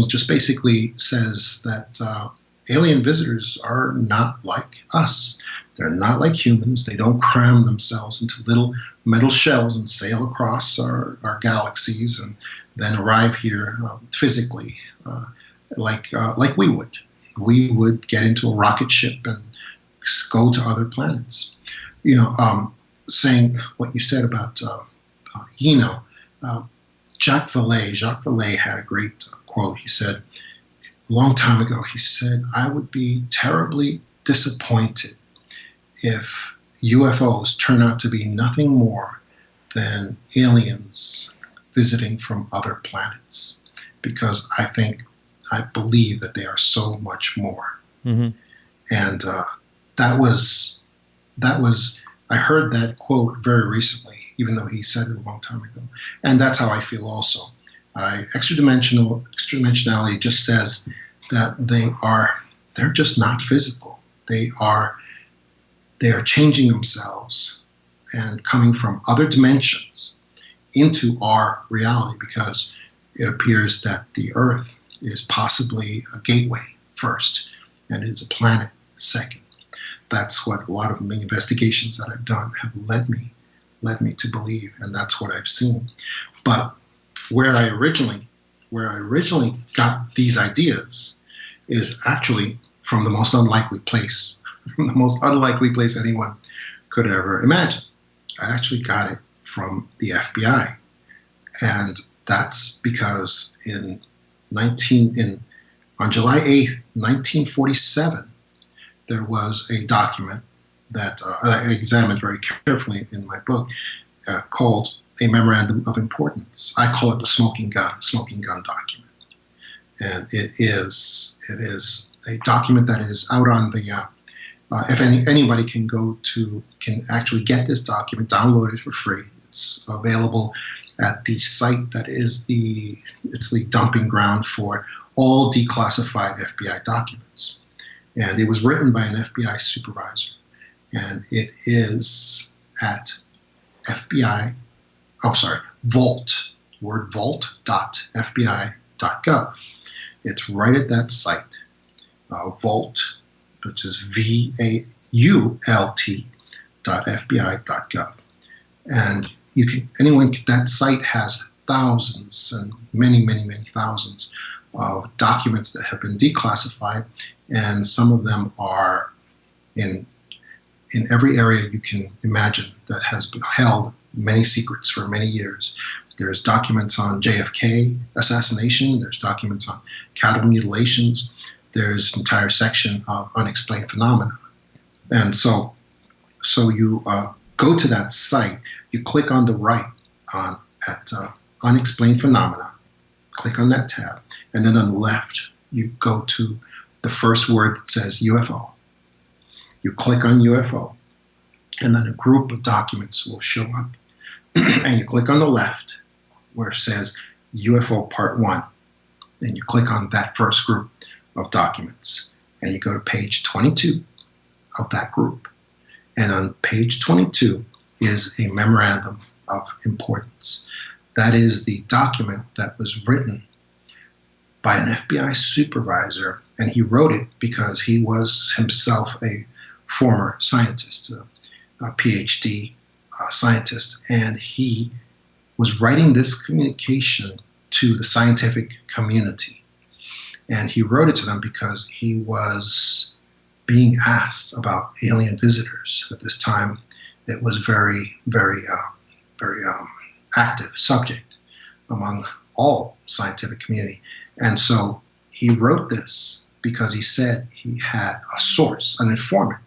just basically says that alien visitors are not like us. They're not like humans. They don't cram themselves into little metal shells and sail across our galaxies and then arrive here physically like we would. We would get into a rocket ship and go to other planets. Saying what you said about Jacques Vallée had a great quote. He said, a long time ago, he said, I would be terribly disappointed if UFOs turn out to be nothing more than aliens visiting from other planets, because I believe that they are so much more. Mm-hmm. And that was, I heard that quote very recently, even though he said it a long time ago. And that's how I feel also. Extra-dimensionality just says that they're just not physical. They are changing themselves and coming from other dimensions into our reality, because it appears that the Earth is possibly a gateway first, and it's a planet second. That's what a lot of the investigations that I've done have led me to believe, and that's what I've seen. But where I originally got these ideas is actually from the most unlikely place anyone could ever imagine. I actually got it from the FBI, and that's because on July 8th, 1947, there was a document that I examined very carefully in my book called a Memorandum of Importance. I call it the smoking gun document. And it is a document that is out on the, if anybody can actually get this document, download it for free. It's available at the site that is the dumping ground for all declassified FBI documents. And it was written by an FBI supervisor. And it is at vault.fbi.gov. It's right at that site, Vault, which is VAULT.fbi.gov. And that site has thousands and many, many, many thousands of documents that have been declassified, and some of them are in every area you can imagine that has been held many secrets for many years. There's documents on JFK assassination. There's documents on cattle mutilations. There's an entire section of unexplained phenomena. And so you go to that site. You click on the right at unexplained phenomena. Click on that tab. And then on the left, you go to the first word that says UFO. You click on UFO, and then a group of documents will show up. And you click on the left where it says UFO Part 1. And you click on that first group of documents. And you go to page 22 of that group. And on page 22 is a Memorandum of Importance. That is the document that was written by an FBI supervisor, and he wrote it because he was himself a former scientist, a PhD scientist, and he was writing this communication to the scientific community. And he wrote it to them because he was being asked about alien visitors. At this time, it was very, very, very active subject among all scientific community. And so he wrote this because he said he had a source, an informant.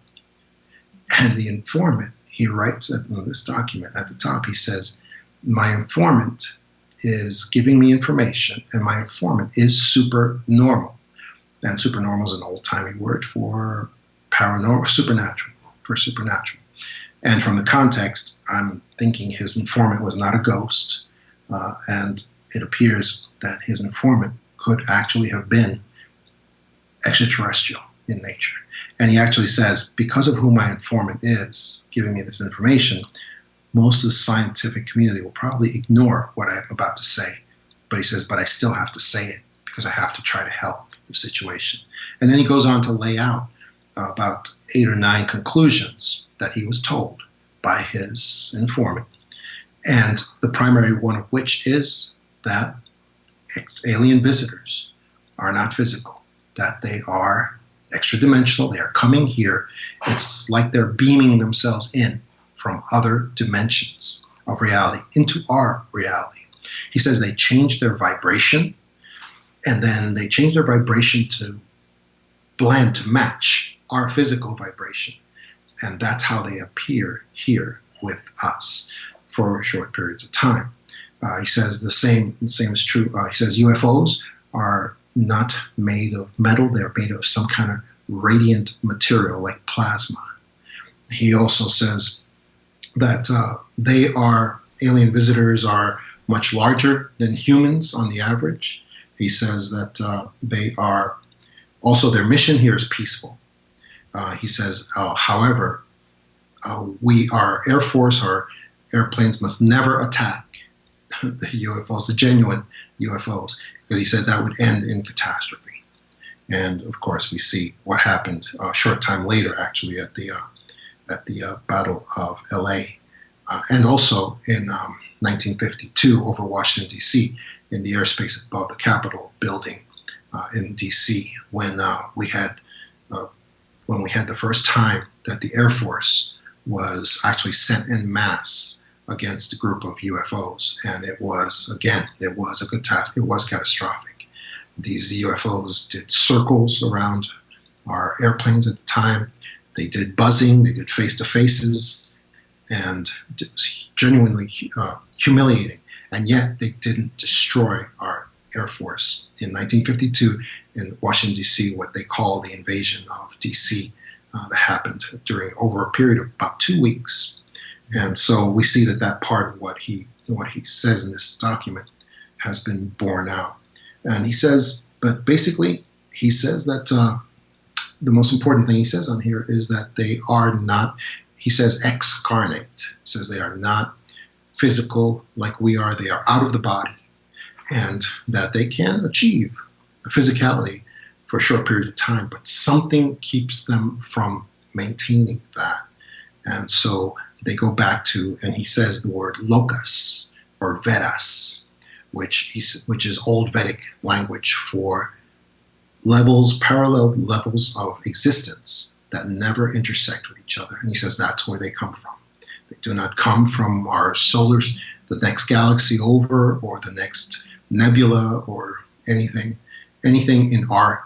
And the informant, he writes in this document at the top, he says, my informant is giving me information, and my informant is supernormal. And supernormal is an old-timey word for paranormal, supernatural. And from the context, I'm thinking his informant was not a ghost, and it appears that his informant could actually have been extraterrestrial in nature. And he actually says, because of who my informant is giving me this information, most of the scientific community will probably ignore what I'm about to say. But he says, but I still have to say it because I have to try to help the situation. And then he goes on to lay out about 8 or 9 conclusions that he was told by his informant. And the primary one of which is that alien visitors are not physical, that they are extra-dimensional, they are coming here. It's like they're beaming themselves in from other dimensions of reality into our reality. He says they change their vibration, and then they change their vibration to blend, to match our physical vibration. And that's how they appear here with us for short periods of time. He says the same is true. He says UFOs are not made of metal. They're made of some kind of radiant material like plasma. He also says that alien visitors are much larger than humans on the average. He says that they are, also their mission here is peaceful. He says, however, our Air Force, our airplanes must never attack the UFOs, the genuine UFOs, because he said that would end in catastrophe. And of course, we see what happened a short time later, actually, at the Battle of LA, and also in 1952 over Washington, D.C., in the airspace above the Capitol building in D.C., when we had the first time that the Air Force was actually sent en masse against a group of UFOs, and it was catastrophic. These UFOs did circles around our airplanes at the time. They did buzzing, they did face-to-faces, and it was genuinely humiliating. And yet they didn't destroy our Air Force. In 1952, in Washington, D.C., what they call the invasion of D.C., that happened over a period of about 2 weeks. And so we see that part of what he says in this document has been borne out. And he says, but basically, he says that the most important thing he says on here is that they are not, he says, excarnate. He says they are not physical like we are. They are out of the body, and that they can achieve physicality for a short period of time, but something keeps them from maintaining that. And so they go back to, and he says the word locus or Vedas, which is old Vedic language for parallel levels of existence that never intersect with each other. And he says that's where they come from. They do not come from our the next galaxy over, or the next nebula, or anything in our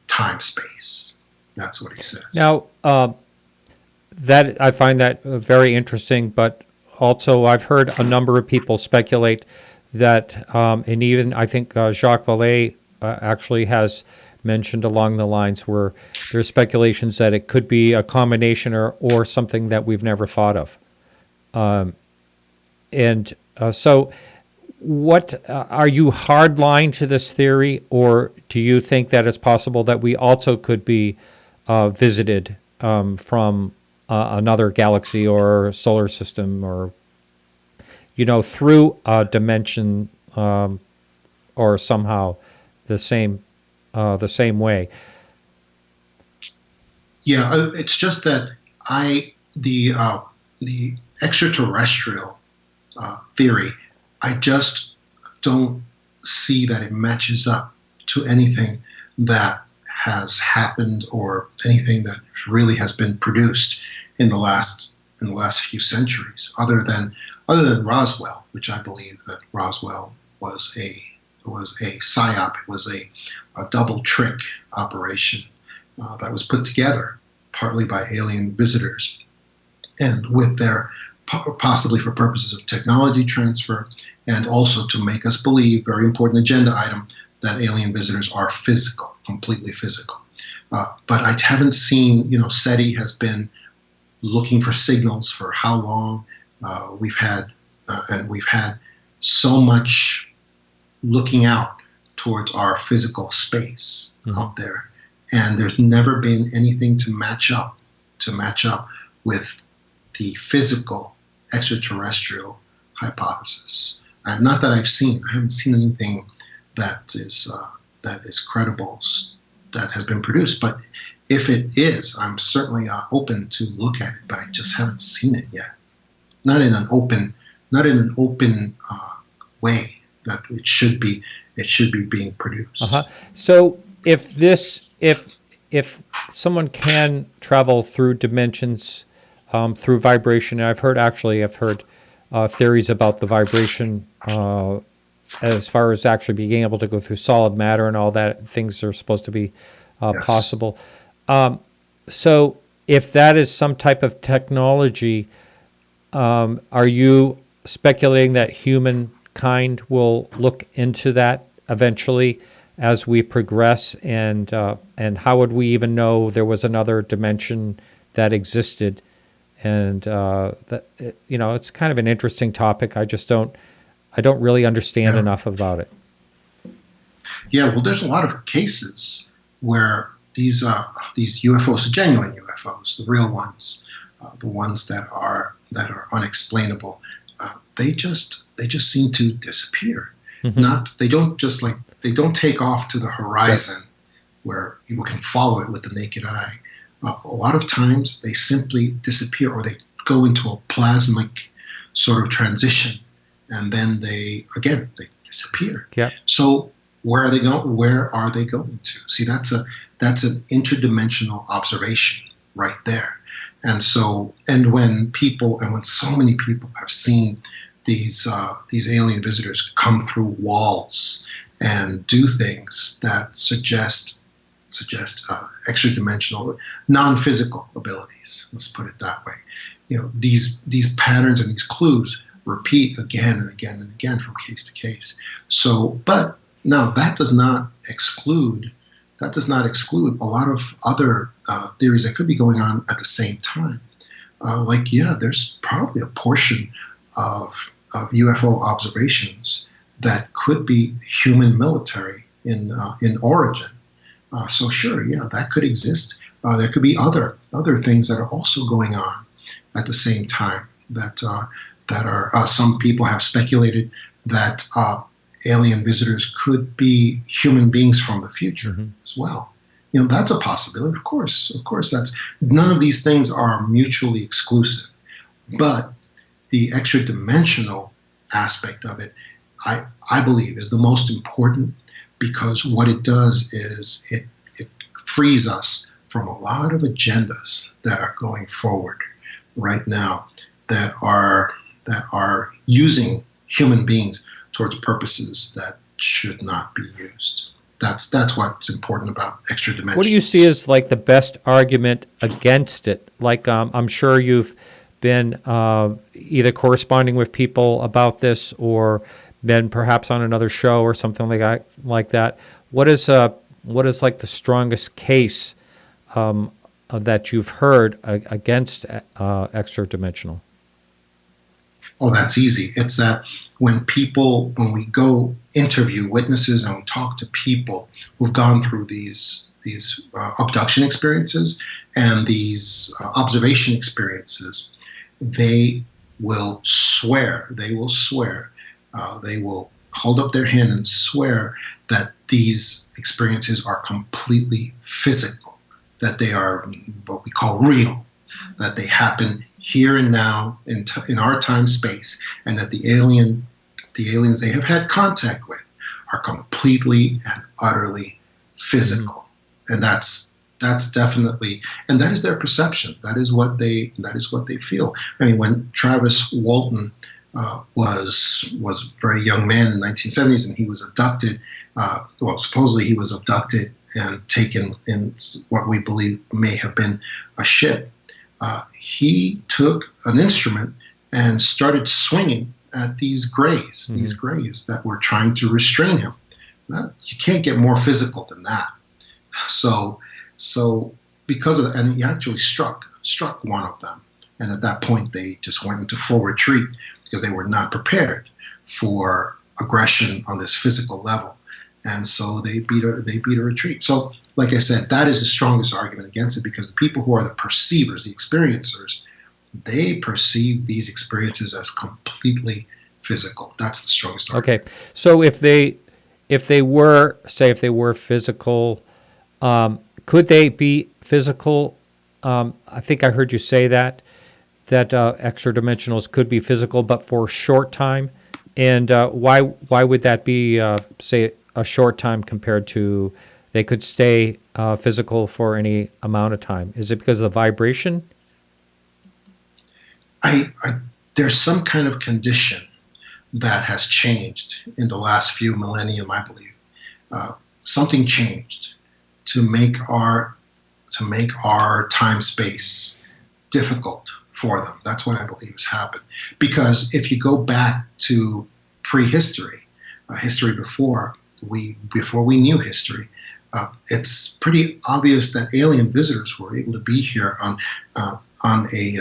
time space. That's what he says. Now, that I find that very interesting, but also I've heard a number of people speculate that, and even I think Jacques Vallée actually has mentioned along the lines where there's speculations that it could be a combination or something that we've never thought of. So what are you hardline to this theory, or do you think that it's possible that we also could be visited from another galaxy or solar system, or through a dimension, or somehow the same way? Yeah, it's just that the extraterrestrial theory, I just don't see that it matches up to anything that has happened or anything that really has been produced in the last few centuries, other than Roswell, which I believe that Roswell was a psyop. It was a double trick operation that was put together partly by alien visitors, and with their possibly for purposes of technology transfer, and also to make us believe, very important agenda item, that alien visitors are physical, completely physical. But I haven't seen, SETI has been looking for signals for how long. We've had so much looking out towards our physical space out there, and there's never been anything to match up with the physical extraterrestrial hypothesis. Not that I haven't seen anything that is credible that has been produced. But if it is, I'm certainly open to look at it, but I just haven't seen it yet. Not in an open way that it should be being produced. So if someone can travel through dimensions through vibration, and I've heard theories about the vibration as far as actually being able to go through solid matter and all that, things are supposed to be Yes. possible. So if that is some type of technology, are you speculating that humankind will look into that eventually as we progress? And how would we even know there was another dimension that existed? And it's kind of an interesting topic. I don't really understand enough about it. Yeah, well, there's a lot of cases where these UFOs, genuine UFOs, the real ones, the ones that are unexplainable, they just seem to disappear. Mm-hmm. They don't take off to the horizon where people can follow it with the naked eye. A lot of times they simply disappear, or they go into a plasmic sort of transition, and then they disappear. Yeah. So where are they going? Where are they going to? See, that's an interdimensional observation right there. And when so many people have seen these alien visitors come through walls and do things that suggest extra-dimensional, non-physical abilities. Let's put it that way. These patterns and these clues repeat again and again and again from case to case. So, but now that does not exclude a lot of other theories that could be going on at the same time. There's probably a portion of UFO observations that could be human military in origin. So sure, that could exist. There could be other things that are also going on at the same time that are some people have speculated that alien visitors could be human beings from the future as well. That's a possibility. Of course, that's none of these things are mutually exclusive, but the extra-dimensional aspect of it, I believe, is the most important, because what it does is it frees us from a lot of agendas that are going forward right now that are using human beings towards purposes that should not be used. That's what's important about extra dimensions. What do you see as like the best argument against it? Like I'm sure you've been either corresponding with people about this or been perhaps on another show or something like that. What is like the strongest case that you've heard against extra-dimensional? Oh, that's easy. It's that when we go interview witnesses and we talk to people who've gone through these abduction experiences and these observation experiences, they will swear. They will hold up their hand and swear that these experiences are completely physical, that they are what we call real, that they happen here and now in our time space, and that the aliens they have had contact with are completely and utterly physical. And that's definitely, and that is their perception. That is what they feel. I mean, when Travis Walton was a very young man in the 1970s, and he was abducted. Supposedly he was abducted and taken in what we believe may have been a ship. He took an instrument and started swinging at these greys that were trying to restrain him. Now, you can't get more physical than that. So because of that, and he actually struck one of them. And at that point, they just went into full retreat because they were not prepared for aggression on this physical level. And so they beat a retreat. So, like I said, that is the strongest argument against it, because the people who are the perceivers, the experiencers, they perceive these experiences as completely physical. That's the strongest argument. Okay. So if they were physical, could they be physical? I think I heard you say that extra dimensionals could be physical, but for a short time. And why would that be, say, a short time compared to they could stay physical for any amount of time? Is it because of the vibration? There's some kind of condition that has changed in the last few millennium, I believe. Something changed to make our time space difficult for them. That's what I believe has happened. Because if you go back to prehistory, history before we knew history, it's pretty obvious that alien visitors were able to be here on a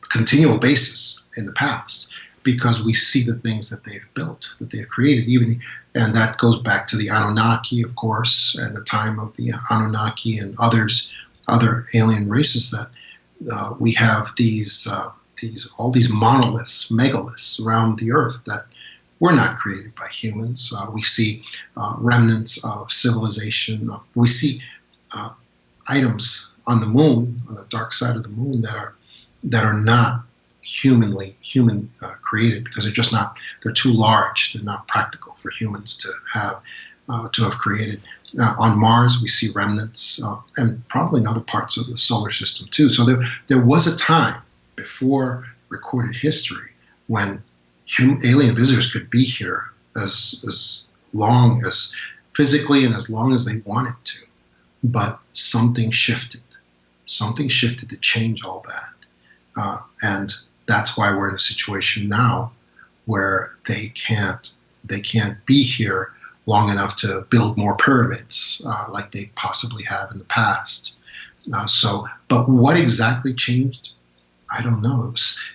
continual basis in the past, because we see the things that they've built, that they've created, and that goes back to the Anunnaki, of course, and the time of the Anunnaki and other alien races, that we have all these monoliths, megaliths around the Earth that were not created by humans. We see remnants of civilization. We see items on the moon, on the dark side of the moon, that are not human created, because they're too large. They're not practical for humans to have created. On Mars, we see remnants, and probably in other parts of the solar system too. So there was a time before recorded history when alien visitors could be here as long as physically and as long as they wanted to. But something shifted. Something shifted to change all that. And that's why we're in a situation now where they can't be here long enough to build more pyramids like they possibly have in the past. But what exactly changed? I don't know.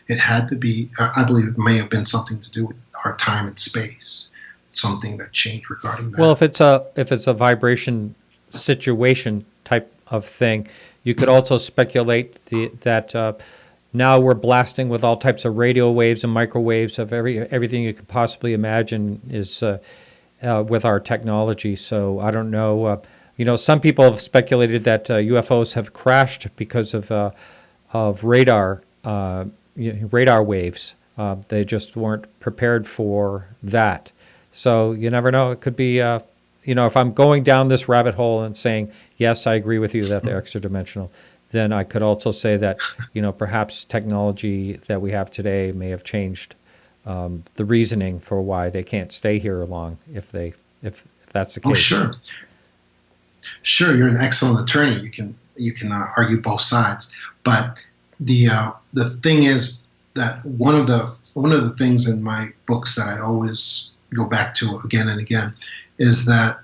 It had to be, I believe it may have been something to do with our time and space, something that changed regarding that. Well, if it's a vibration situation type of thing, you could also speculate that now we're blasting with all types of radio waves and microwaves of everything you could possibly imagine is with our technology. So I don't know. Some people have speculated that UFOs have crashed because of radar waves. They just weren't prepared for that. So you never know. It could be, if I'm going down this rabbit hole and saying, yes, I agree with you that they're extra-dimensional, then I could also say that, perhaps technology that we have today may have changed the reasoning for why they can't stay here long if that's the case. Oh, sure. Sure, you're an excellent attorney. You can argue both sides, but the thing is that one of the things in my books that I always go back to again and again is that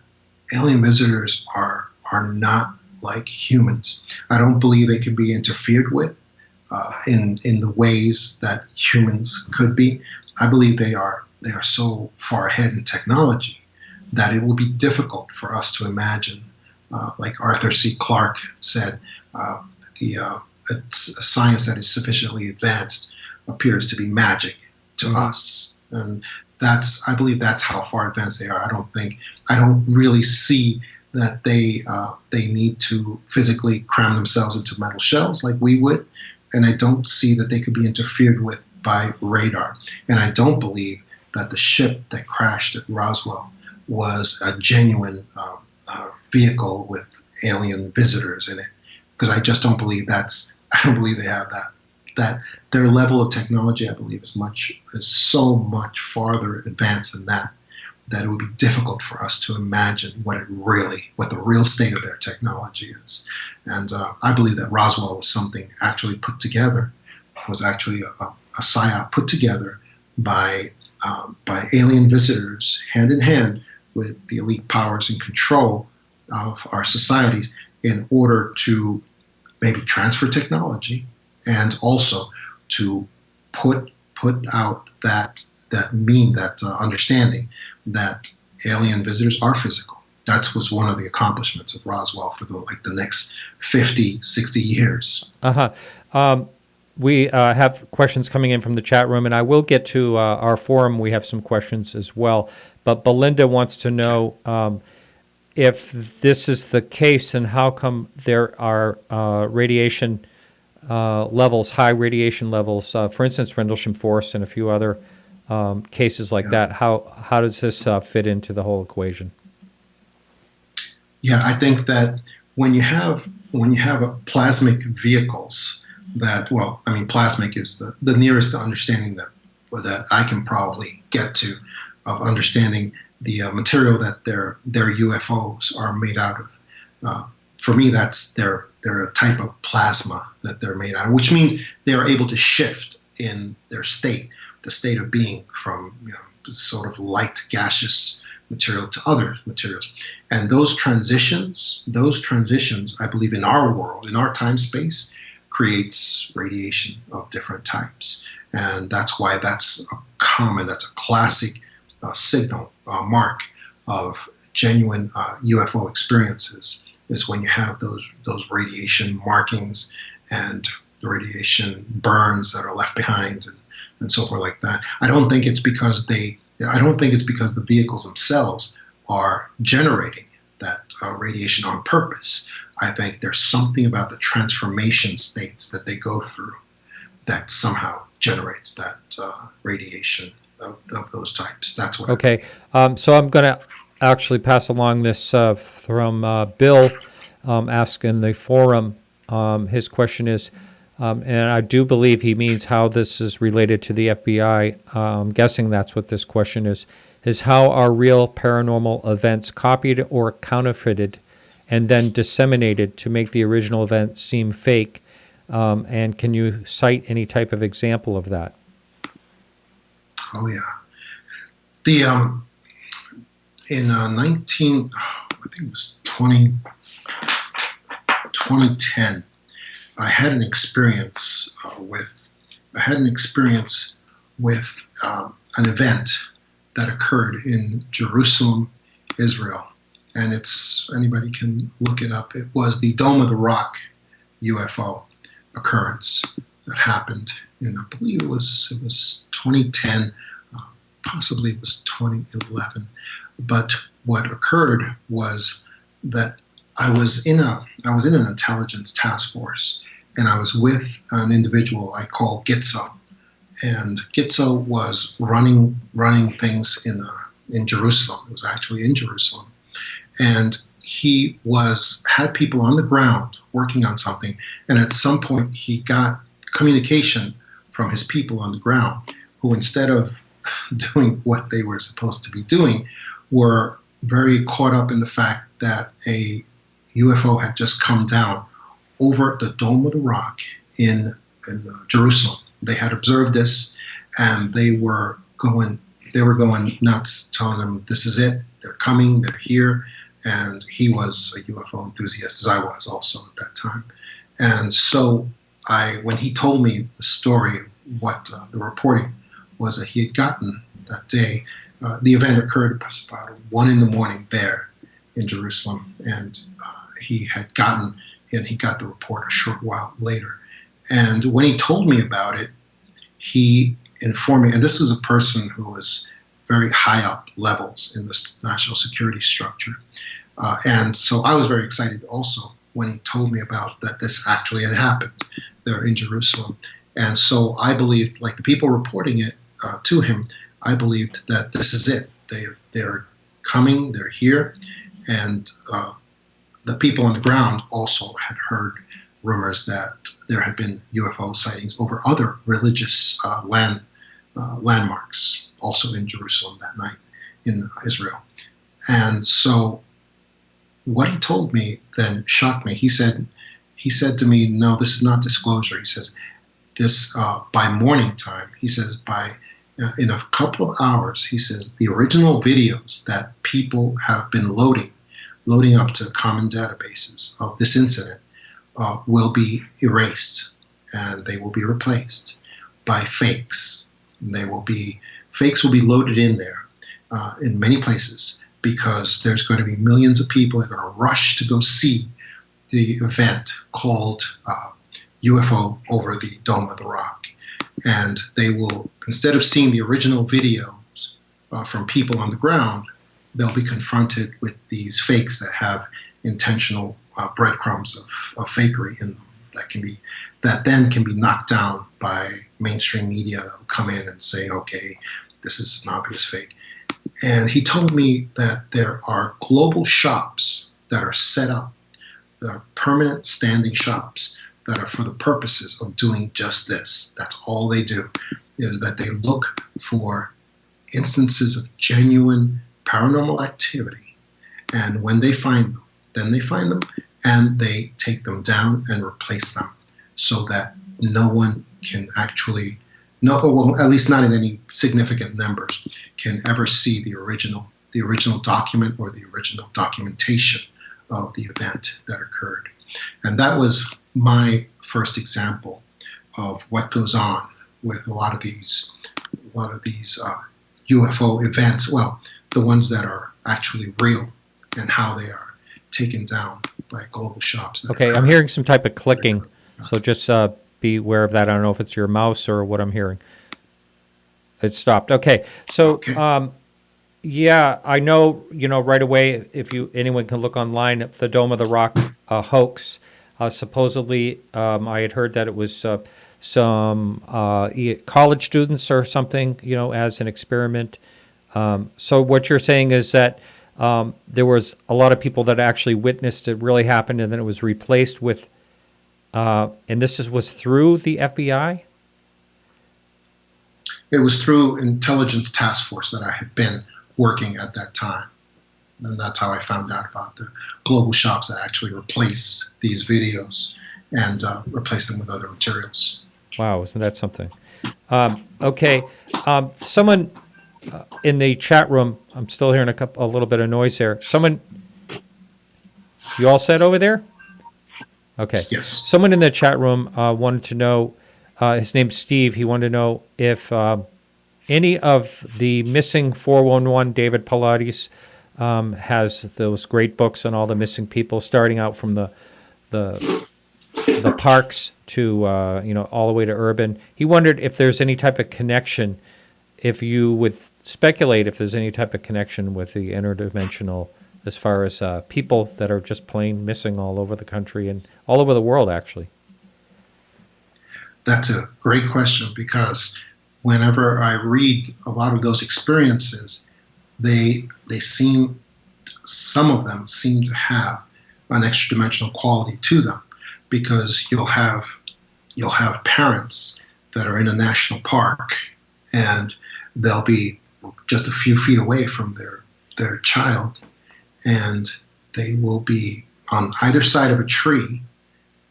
alien visitors are not like humans. I don't believe they can be interfered with in the ways that humans could be. I believe they are so far ahead in technology that it will be difficult for us to imagine. Like Arthur C. Clarke said, a science that is sufficiently advanced appears to be magic to us, and I believe that's how far advanced they are. I don't really see that they need to physically cram themselves into metal shells like we would, and I don't see that they could be interfered with by radar. And I don't believe that the ship that crashed at Roswell was a genuine vehicle with alien visitors in it, because I just don't believe I don't believe they have that. That their level of technology, I believe, is so much farther advanced than that it would be difficult for us to imagine what the real state of their technology is. And I believe that Roswell was something actually put together, was actually a psyop put together by alien visitors, hand in hand with the elite powers in control of our societies, in order to maybe transfer technology and also to put out that understanding that alien visitors are physical. That was one of the accomplishments of Roswell for the next 50, 60 years. We have questions coming in from the chat room, and I will get to our forum. We have some questions as well. But Belinda wants to know, if this is the case, then how come there are radiation levels, high radiation levels, for instance, Rendlesham Forest and a few other cases like that? How does this fit into the whole equation? Yeah, I think that when you have plasmic vehicles that, well, I mean, plasmic is the nearest to understanding that I can probably get to of understanding the material that their UFOs are made out of. For me, that's they're a type of plasma that they're made out of, which means they are able to shift in their state, the state of being, from sort of light gaseous material to other materials. And those transitions, I believe, in our world, in our time space, creates radiation of different types. And that's why that's a classic signal, mark of genuine UFO experiences, is when you have those radiation markings and the radiation burns that are left behind and so forth like that. I don't think it's because the vehicles themselves are generating that radiation on purpose. I think there's something about the transformation states that they go through that somehow generates that radiation of those types. That's what. Okay, so I'm going to actually pass along this from Bill, asking the forum. His question is, and I do believe he means how this is related to the FBI. I'm guessing that's what this question is how are real paranormal events copied or counterfeited and then disseminated to make the original event seem fake? And can you cite any type of example of that? Oh yeah, the in 2010, I had an experience with an event that occurred in Jerusalem, Israel, and anybody can look it up. It was the Dome of the Rock UFO occurrence that happened in, I believe it was 2010, possibly it was 2011. But what occurred was that I was in an intelligence task force, and I was with an individual I call Gitzo, and Gitzo was running things in Jerusalem. It was actually in Jerusalem, and he had people on the ground working on something, and at some point he got communication from his people on the ground, who instead of doing what they were supposed to be doing, were very caught up in the fact that a UFO had just come down over the Dome of the Rock in Jerusalem. They had observed this, and they were going nuts, telling them, "This is it. They're coming. They're here." And he was a UFO enthusiast, as I was also at that time. And so when he told me the story, what the reporting was that he had gotten that day, the event occurred about 1 a.m. there in Jerusalem, and he got the report a short while later. And when he told me about it, he informed me, and this is a person who was very high up levels in the national security structure. And so I was very excited also when he told me about that this actually had happened there in Jerusalem. And so I believed, like the people reporting it to him, I believed that this is it. They're coming, they're here. And the people on the ground also had heard rumors that there had been UFO sightings over other religious landmarks, also in Jerusalem that night in Israel. And so what he told me then shocked me. He said to me, "No, this is not disclosure." He says, "This by morning time," he says, in a couple of hours, he says, the original videos that people have been loading up to common databases of this incident will be erased, and they will be replaced by fakes. Fakes will be loaded in there in many places, because there's going to be millions of people that are going to rush to go see the event called UFO over the Dome of the Rock. And they will, instead of seeing the original videos from people on the ground, they'll be confronted with these fakes that have intentional breadcrumbs of fakery in them that then can be knocked down by mainstream media. They'll come in and say, okay, this is an obvious fake. And he told me that there are global shops that are set up, that are permanent standing shops that are for the purposes of doing just this. That's all they do, is that they look for instances of genuine paranormal activity. And when they find them, then they find them and they take them down and replace them so that no one can actually, well, at least not in any significant numbers, can ever see the original document or the original documentation of the event that occurred. And that was my first example of what goes on with a lot of these UFO events. Well, the ones that are actually real and how they are taken down by global shops. Okay, I'm hearing some type of clicking, so just be aware of that. I don't know if it's your mouse or what I'm hearing. It stopped. Okay, so yeah, I know. Right away. If anyone can look online, the Dome of the Rock hoax. Supposedly, I had heard that it was some college students or something, as an experiment. So what you're saying is that there was a lot of people that actually witnessed it really happen, and then it was replaced with, and this was through the FBI? It was through intelligence task force that I had been working at that time. And that's how I found out about the global shops that actually replace these videos and replace them with other materials. Wow, isn't that something? Okay, someone in the chat room, I'm still hearing a little bit of noise there. Someone, you all set over there? Okay. Yes. Someone in the chat room wanted to know, his name's Steve, he wanted to know if any of the missing 411 David Pilates has those great books on all the missing people, starting out from the parks to all the way to urban. He wondered if there's any type of connection, if you would speculate if there's any type of connection with the interdimensional, as far as people that are just plain missing all over the country and all over the world, actually. That's a great question, because whenever I read a lot of those experiences, some of them seem to have an extra-dimensional quality to them, because you'll have parents that are in a national park and they'll be just a few feet away from their child, and they will be on either side of a tree.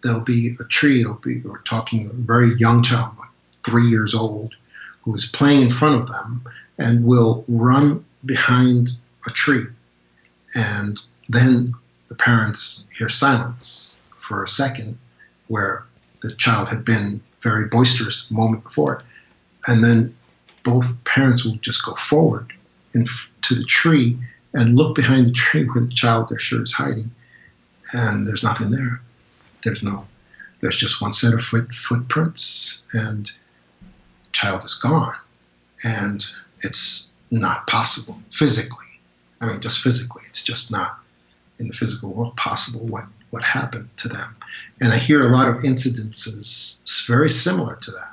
There'll be a tree, we're talking a very young child, like 3 years old, who is playing in front of them and will run behind a tree. And then the parents hear silence for a second, where the child had been very boisterous the moment before. And then both parents will just go forward to the tree and look behind the tree where the child they're sure is hiding. And there's nothing there. There's just one set of footprints, and the child is gone. And it's not possible physically. I mean, just physically, it's just not in the physical world possible what happened to them. And I hear a lot of incidences very similar to that,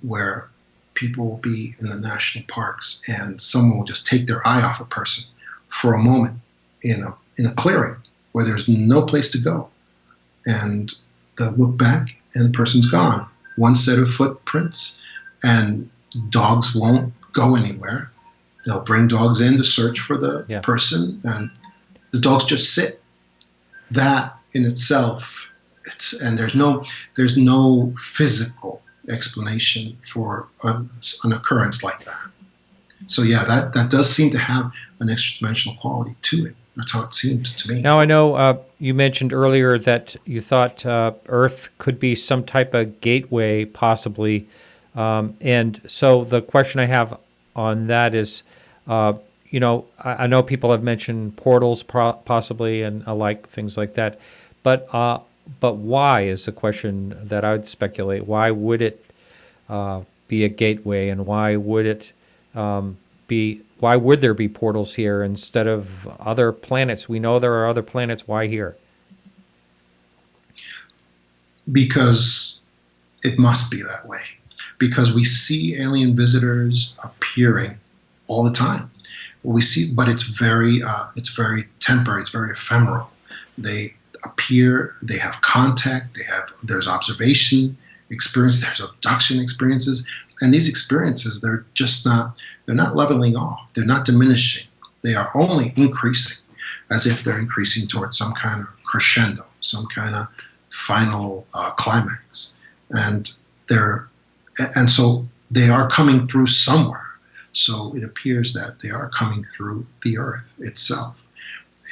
where people will be in the national parks and someone will just take their eye off a person for a moment in a clearing where there's no place to go. And they'll look back and the person's gone. One set of footprints, and dogs won't go anywhere. They'll bring dogs in to search for the person, and the dogs just sit. That in itself, there's no physical explanation for an occurrence like that. So yeah, that does seem to have an extra-dimensional quality to it. That's how it seems to me. Now, I know you mentioned earlier that you thought Earth could be some type of gateway, possibly. And so the question I have on that is, I know people have mentioned portals possibly and alike, things like that. But why is the question that I would speculate. Why would it be a gateway, and why would it be why would there be portals here instead of other planets? We know there are other planets. Why here? Because it must be that way. Because we see alien visitors appearing all the time. We see, but it's very temporary. It's very ephemeral. They appear. They have contact. There's observation experience. There's abduction experiences, and these experiences, they're not leveling off. They're not diminishing. They are only increasing, as if they're increasing towards some kind of crescendo, some kind of final climax, and so they are coming through somewhere. So it appears that they are coming through the Earth itself,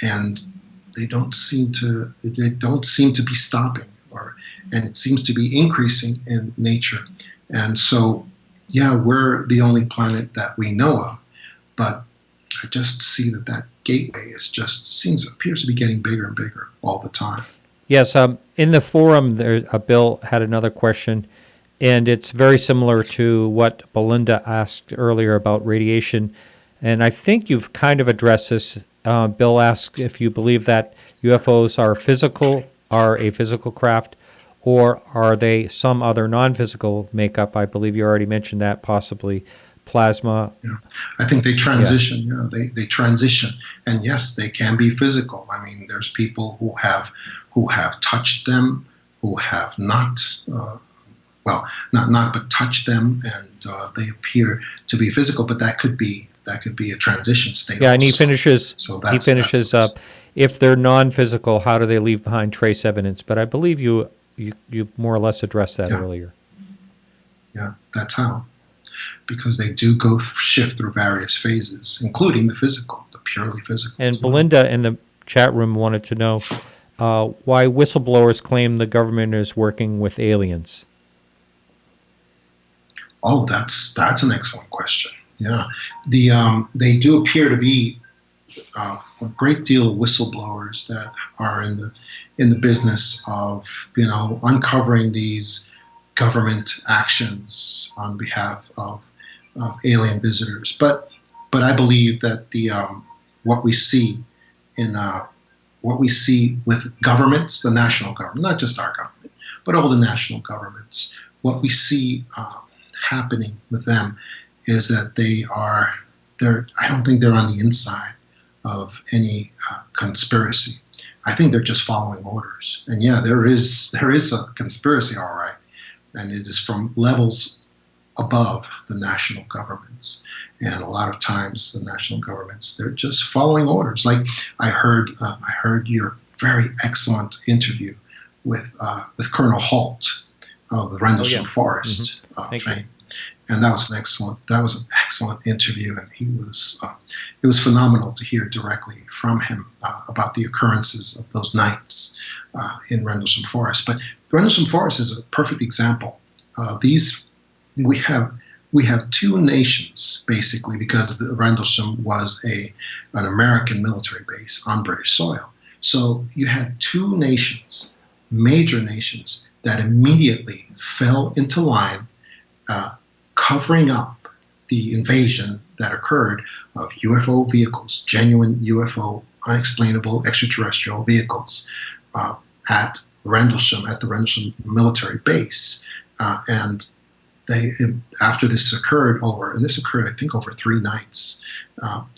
and they don't seem to be stopping, and it seems to be increasing in nature. And so, yeah, we're the only planet that we know of, but I just see that gateway appears to be getting bigger and bigger all the time. Yes, in the forum, Bill had another question, and it's very similar to what Belinda asked earlier about radiation, and I think you've kind of addressed this. Bill asked if you believe that UFOs are a physical craft, or are they some other non-physical makeup? I believe you already mentioned that, possibly plasma. Yeah, I think they transition. Yeah. They transition, and yes, they can be physical. I mean, there's people who have touched them, who have not, but touched them, and they appear to be physical. But that could be a transition state. Yeah, also. and he finishes. That's if they're non-physical, how do they leave behind trace evidence? But I believe you more or less addressed that earlier. Yeah, that's how. Because they do shift through various phases, including the physical, the purely physical. And Belinda in the chat room wanted to know why whistleblowers claim the government is working with aliens. Oh, that's an excellent question. Yeah, they do appear to be a great deal of whistleblowers that are in the business of uncovering these government actions on behalf of alien visitors. But I believe that what we see with governments, the national government, not just our government, but all the national governments, what we see happening with them is that I don't think they're on the inside of any conspiracy. I think they're just following orders. And yeah, there is a conspiracy, all right, and it is from levels above the national governments. And a lot of times the national governments, they're just following orders. Like I heard your very excellent interview with Colonel Halt of the Rendlesham Forest fame. And that was an excellent interview, and it was phenomenal to hear directly from him about the occurrences of those nights in Rendlesham Forest. But Rendlesham Forest is a perfect example. We have two nations basically, because the Rendlesham was an American military base on British soil. So you had two nations, major nations, that immediately fell into line, covering up the invasion that occurred of UFO vehicles, genuine UFO, unexplainable extraterrestrial vehicles at the Rendlesham military base. And after this occurred I think over 3 nights,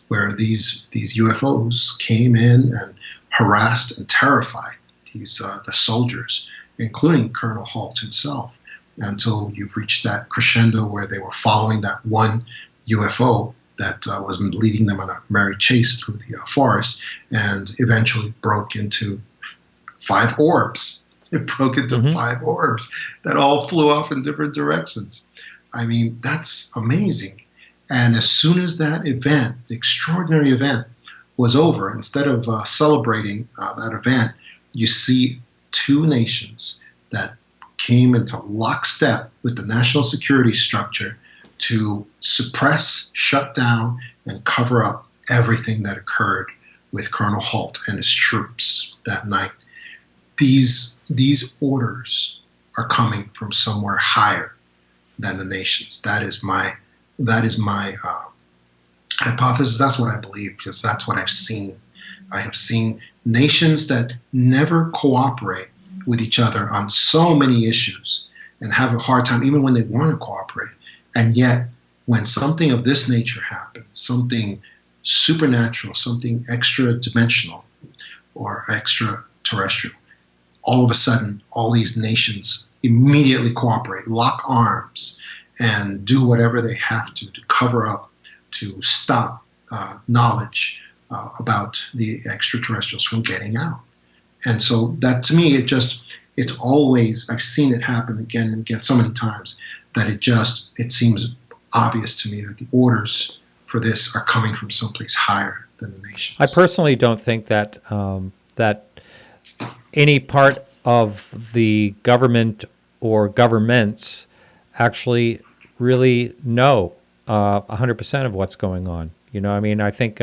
where these UFOs came in and harassed and terrified the soldiers, including Colonel Halt himself, until you've reached that crescendo where they were following that one UFO that was leading them on a merry chase through the forest, and eventually broke into 5 orbs. It broke into 5 orbs that all flew off in different directions. I mean, that's amazing. And as soon as that event, the extraordinary event, was over, instead of celebrating that event, you see two nations that came into lockstep with the national security structure to suppress, shut down, and cover up everything that occurred with Colonel Halt and his troops that night. These orders are coming from somewhere higher than the nations. That is my hypothesis. That's what I believe, because that's what I've seen. I have seen nations that never cooperate with each other on so many issues and have a hard time even when they want to cooperate. And yet, when something of this nature happens, something supernatural, something extra-dimensional or extraterrestrial, all of a sudden, all these nations immediately cooperate, lock arms, and do whatever they have to cover up, to stop knowledge about the extraterrestrials from getting out. And so that, to me, it's always, I've seen it happen again and again so many times that it seems obvious to me that the orders for this are coming from someplace higher than the nations. I personally don't think that that any part of the government or governments actually really know 100% of what's going on. I mean, I think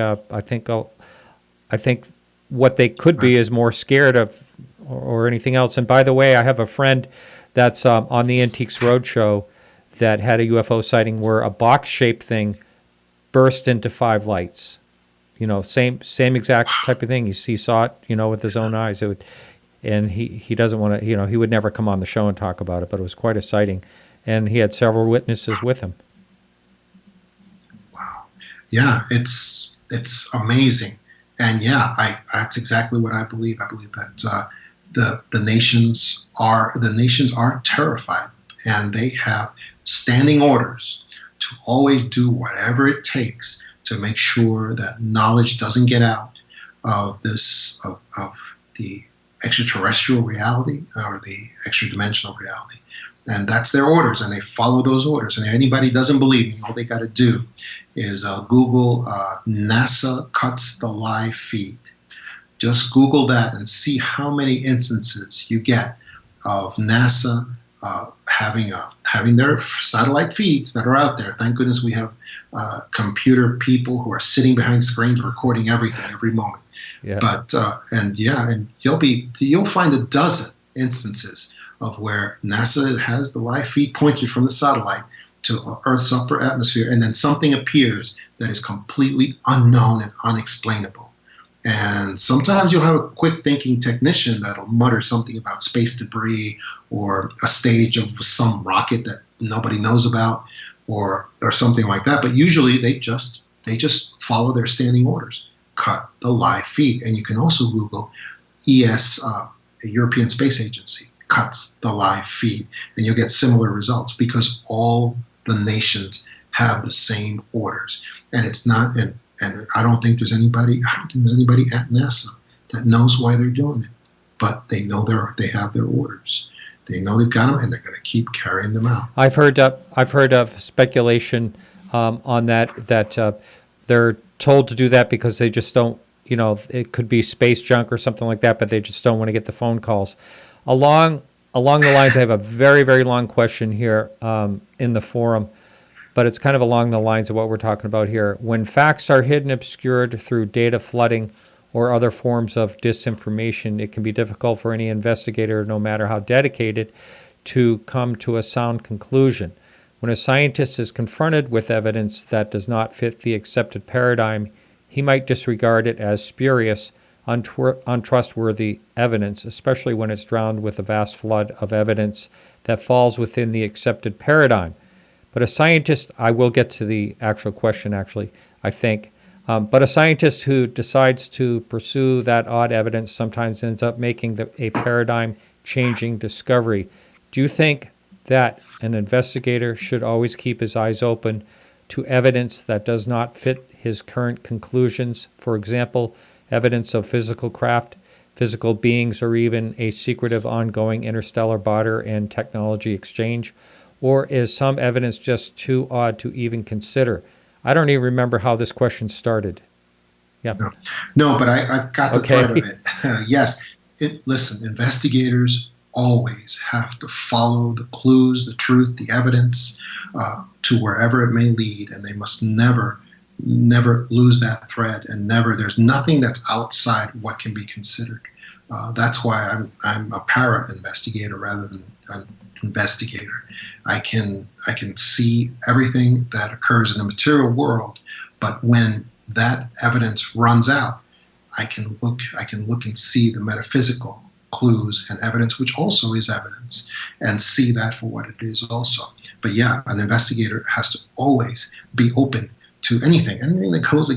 what they could be is more scared of or anything else. And by the way, I have a friend that's on the Antiques Roadshow that had a UFO sighting where a box-shaped thing burst into 5 lights. Same exact type of thing. He saw it, with his own eyes. And he doesn't want to, he would never come on the show and talk about it, but it was quite a sighting. And he had several witnesses with him. Wow. Yeah, it's amazing. And yeah, that's exactly what I believe. I believe that the nations are terrified, and they have standing orders to always do whatever it takes to make sure that knowledge doesn't get out of this of the extraterrestrial reality or the extra-dimensional reality. And that's their orders, and they follow those orders. And if anybody doesn't believe me, all they got to do is Google NASA cuts the live feed. Just Google that and see how many instances you get of NASA having their satellite feeds that are out there. Thank goodness we have computer people who are sitting behind screens recording everything every moment. Yeah. But and you'll find a dozen instances of where NASA has the live feed pointed from the satellite to Earth's upper atmosphere, and then something appears that is completely unknown and unexplainable. And sometimes you'll have a quick thinking technician that'll mutter something about space debris or a stage of some rocket that nobody knows about or something like that. But usually they just follow their standing orders. Cut the live feed. And you can also Google ES, European Space Agency, cuts the live feed, and you'll get similar results because all the nations have the same orders. And it's not, and I don't think there's anybody at NASA that knows why they're doing it, but they know they have their orders. They know they've got them, and they're going to keep carrying them out. I've heard of speculation on that they're told to do that because they just don't, it could be space junk or something like that, but they just don't want to get the phone calls. Along the lines, I have a very, very long question here in the forum, but it's kind of along the lines of what we're talking about here. When facts are hidden, obscured through data flooding or other forms of disinformation, it can be difficult for any investigator, no matter how dedicated, to come to a sound conclusion. When a scientist is confronted with evidence that does not fit the accepted paradigm, he might disregard it as spurious, untrustworthy evidence, especially when it's drowned with a vast flood of evidence that falls within the accepted paradigm. But a scientist, I will get to the actual question, I think, but a scientist who decides to pursue that odd evidence sometimes ends up making a paradigm-changing discovery. Do you think that an investigator should always keep his eyes open to evidence that does not fit his current conclusions? For example, evidence of physical craft, physical beings, or even a secretive ongoing interstellar barter and technology exchange? Or is some evidence just too odd to even consider? I don't even remember how this question started. Yeah. No, but I've got the thread of it. Yes. Listen, investigators always have to follow the clues, the truth, the evidence to wherever it may lead, and they must never lose that thread, and there's nothing that's outside what can be considered. That's why I'm a para-investigator rather than an investigator. I can see everything that occurs in the material world But when that evidence runs out, I can look and see the metaphysical clues and evidence, which also is evidence, and see that for what it is also. But yeah, an investigator has to always be open to anything that goes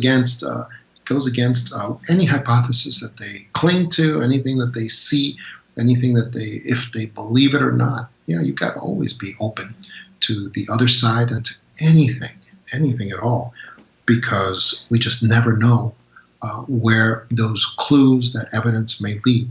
against any hypothesis that they cling to, anything that they see, anything that if they believe it or not. You've got to always be open to the other side and to anything at all, because we just never know where those clues, that evidence may lead.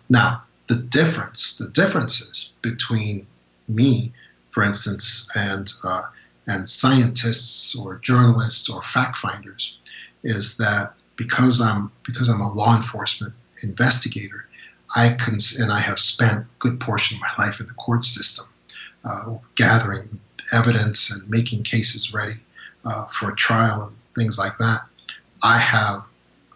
Now, the differences between me, for instance, and scientists or journalists or fact finders, is that because I'm a law enforcement investigator, I have spent a good portion of my life in the court system, gathering evidence and making cases ready for trial and things like that. I have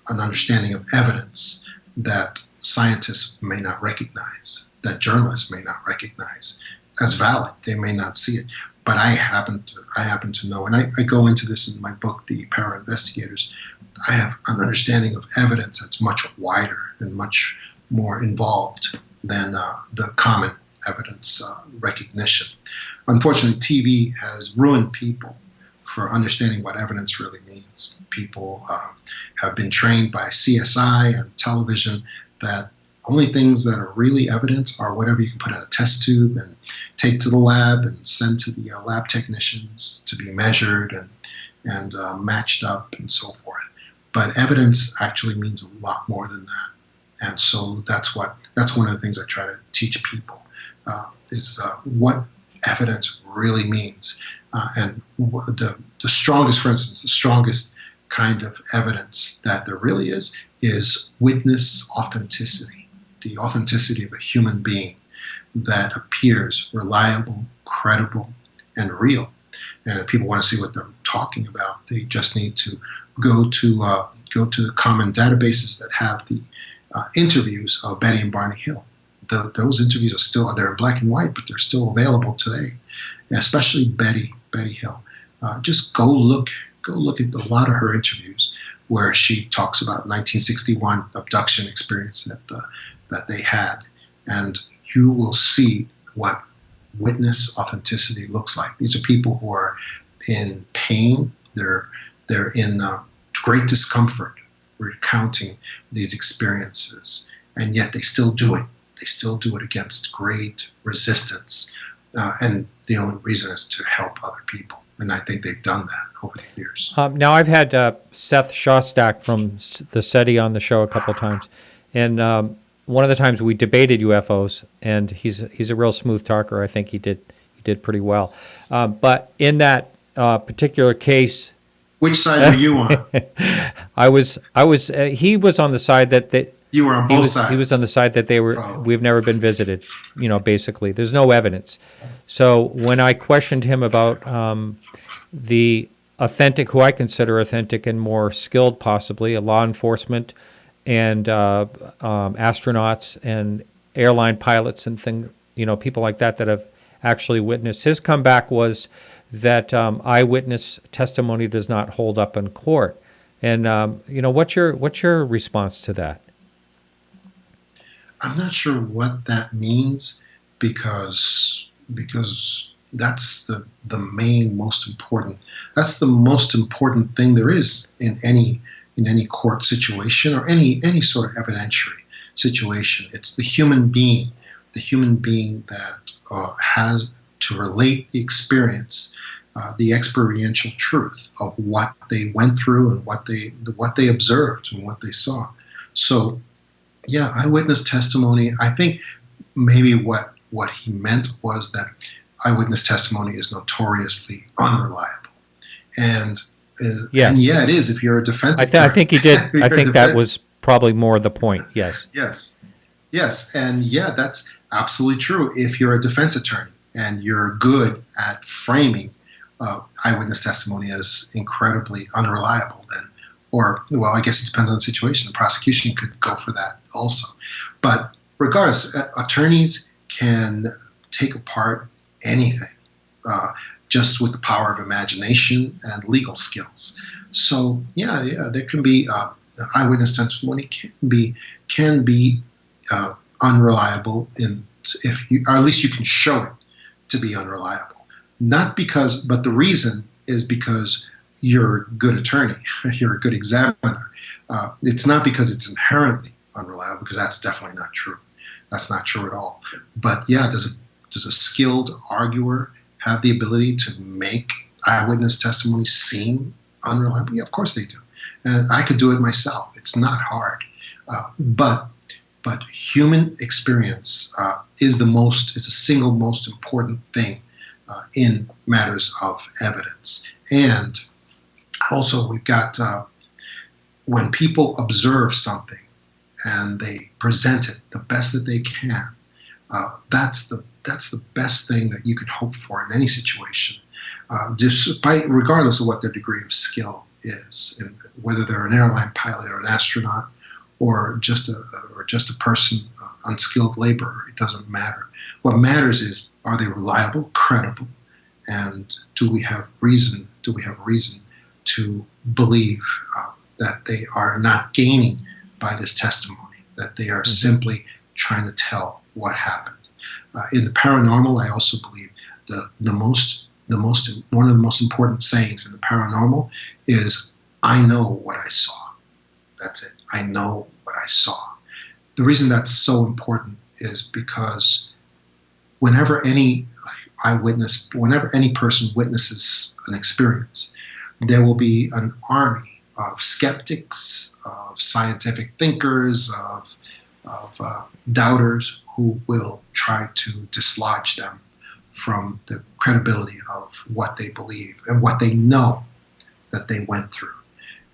an understanding of evidence that scientists may not recognize, that journalists may not recognize as valid. They may not see it, but I happen to know, and I go into this in my book, The Para Investigators. I have an understanding of evidence that's much wider and much more involved than the common evidence recognition. Unfortunately, TV has ruined people for understanding what evidence really means. People have been trained by CSI and television that only things that are really evidence are whatever you can put in a test tube and take to the lab and send to the lab technicians to be measured and matched up and so forth. But evidence actually means a lot more than that. And so that's one of the things I try to teach people is what evidence really means. And the strongest, for instance, the strongest kind of evidence that there really is witness authenticity, the authenticity of a human being that appears reliable, credible, and real. And if people want to see what they're talking about, they just need to go to the common databases that have the interviews of Betty and Barney Hill. Those interviews are still, they're in black and white, but they're still available today, especially Betty Hill. Just go look at a lot of her interviews where she talks about 1961 abduction experience that they had, and you will see what witness authenticity looks like. These are people who are in pain. They're in great discomfort, recounting these experiences, and yet they still do it. They still do it against great resistance, and the only reason is to help other people. And I think they've done that over the years. Now, I've had Seth Shostak from the SETI on the show a couple of times, and one of the times we debated UFOs, and he's a real smooth talker. I think he did pretty well. But in that particular case, which side were you on? I was. He was on the side that you were on both sides. He was on the side that they were. Probably. We've never been visited. Basically, there's no evidence. So when I questioned him about the authentic, who I consider authentic and more skilled, possibly law enforcement and astronauts and airline pilots and people like that have actually witnessed. His comeback was that eyewitness testimony does not hold up in court. And what's your response to that? I'm not sure what that means because that's the main most important. That's the most important thing there is in any court situation or any sort of evidentiary situation. It's the human being that has to relate the experience, the experiential truth of what they went through and what they observed and what they saw. So, yeah, eyewitness testimony. I think maybe what he meant was that eyewitness testimony is notoriously unreliable, and yes. And yeah, it is if you're a defense attorney. I think he did. I think that was probably more the point. Yes. Yes, and yeah, that's absolutely true. If you're a defense attorney and you're good at framing eyewitness testimony as incredibly unreliable, then, I guess it depends on the situation. The prosecution could go for that also. But regardless, attorneys can take apart anything. just with the power of imagination and legal skills. So there can be eyewitness testimony can be unreliable or at least you can show it to be unreliable. But the reason is because you're a good attorney, you're a good examiner. It's not because it's inherently unreliable, because that's definitely not true. That's not true at all. But does a skilled arguer have the ability to make eyewitness testimony seem unreliable? Yeah, of course they do. And I could do it myself. It's not hard. But human experience is the single most important thing in matters of evidence. And also, we've got when people observe something and they present it the best that they can, that's the best thing that you could hope for in any situation, regardless of what their degree of skill is, and whether they're an airline pilot or an astronaut or just a person, unskilled laborer. It doesn't matter. What matters is, are they reliable, credible, and do we have reason to believe that they are not gaining by this testimony, that they are simply trying to tell what happened. In the paranormal, I also believe one of the most important sayings in the paranormal is, "I know what I saw." That's it. I know what I saw. The reason that's so important is because whenever any person witnesses an experience, there will be an army of skeptics, of scientific thinkers, of doubters who will try to dislodge them from the credibility of what they believe and what they know that they went through.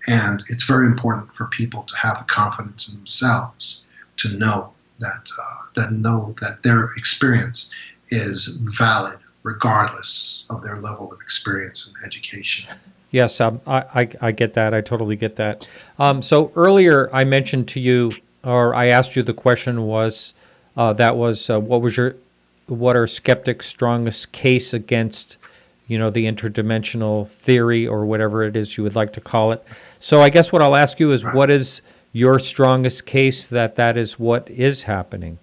And it's very important for people to have the confidence in themselves to know that their experience is valid regardless of their level of experience and education. Yes, I get that. I totally get that. So earlier I mentioned to you, or I asked you, the question was, what are skeptics' strongest case against, the interdimensional theory, or whatever it is you would like to call it. So I guess what I'll ask you is, what is your strongest case that is what is happening?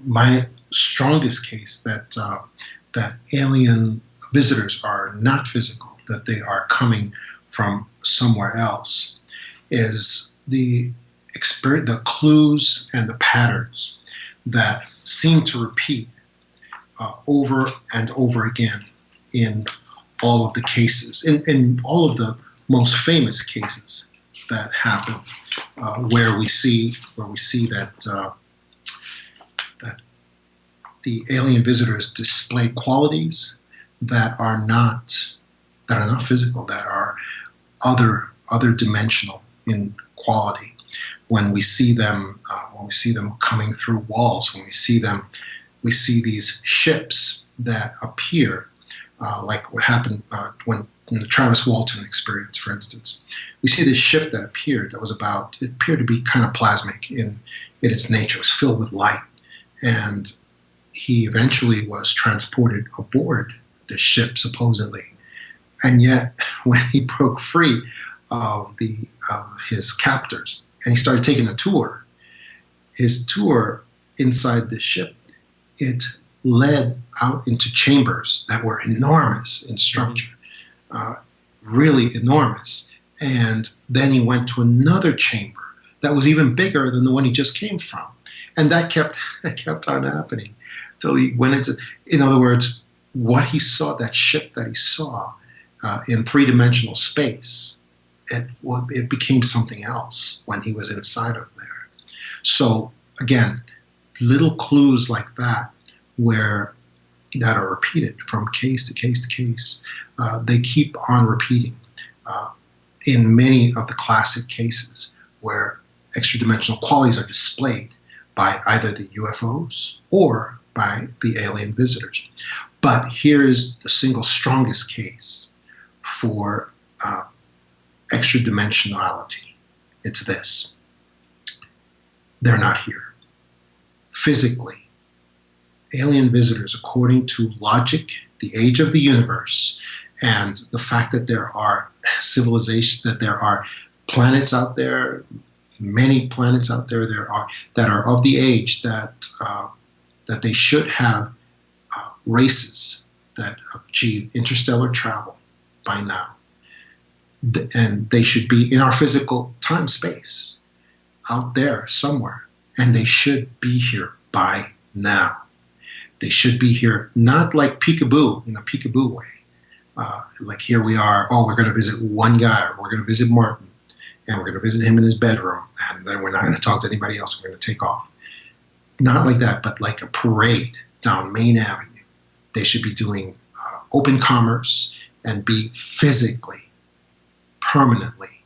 My strongest case that alien visitors are not physical, that they are coming from somewhere else, is the clues and the patterns that seem to repeat over and over again in all of the cases, in all of the most famous cases that happen, where we see that the alien visitors display qualities that are not physical, that are other dimensional in quality. When we see them coming through walls, when we see these ships that appear, like what happened when in the Travis Walton experience, for instance. We see this ship that appeared it appeared to be kind of plasmic in its nature. It was filled with light, and he eventually was transported aboard the ship, supposedly. And yet, when he broke free of his captors and he started taking a tour, his tour inside the ship, it led out into chambers that were enormous in structure, really enormous. And then he went to another chamber that was even bigger than the one he just came from. And that kept on happening till he went into, in other words, what he saw, that ship that he saw in three-dimensional space, it became something else when he was inside of there. So again, little clues like that that are repeated from case to case to case, they keep on repeating in many of the classic cases where extra-dimensional qualities are displayed by either the UFOs or by the alien visitors. But here is the single strongest case for extra-dimensionality. It's this: they're not here. Physically, alien visitors, according to logic, the age of the universe, and the fact that there are civilizations, that there are planets out there, many planets out there, that are of the age that they should have races that achieve interstellar travel by now, and they should be in our physical time space out there somewhere, and they should be here by now. They should be here, not like peekaboo, in a peekaboo way. Like here we are, we're going to visit one guy, or we're going to visit Martin, and we're going to visit him in his bedroom, and then we're not going to talk to anybody else, we're going to take off. Not like that, but like a parade down Main Avenue. They should be doing open commerce and be physically, permanently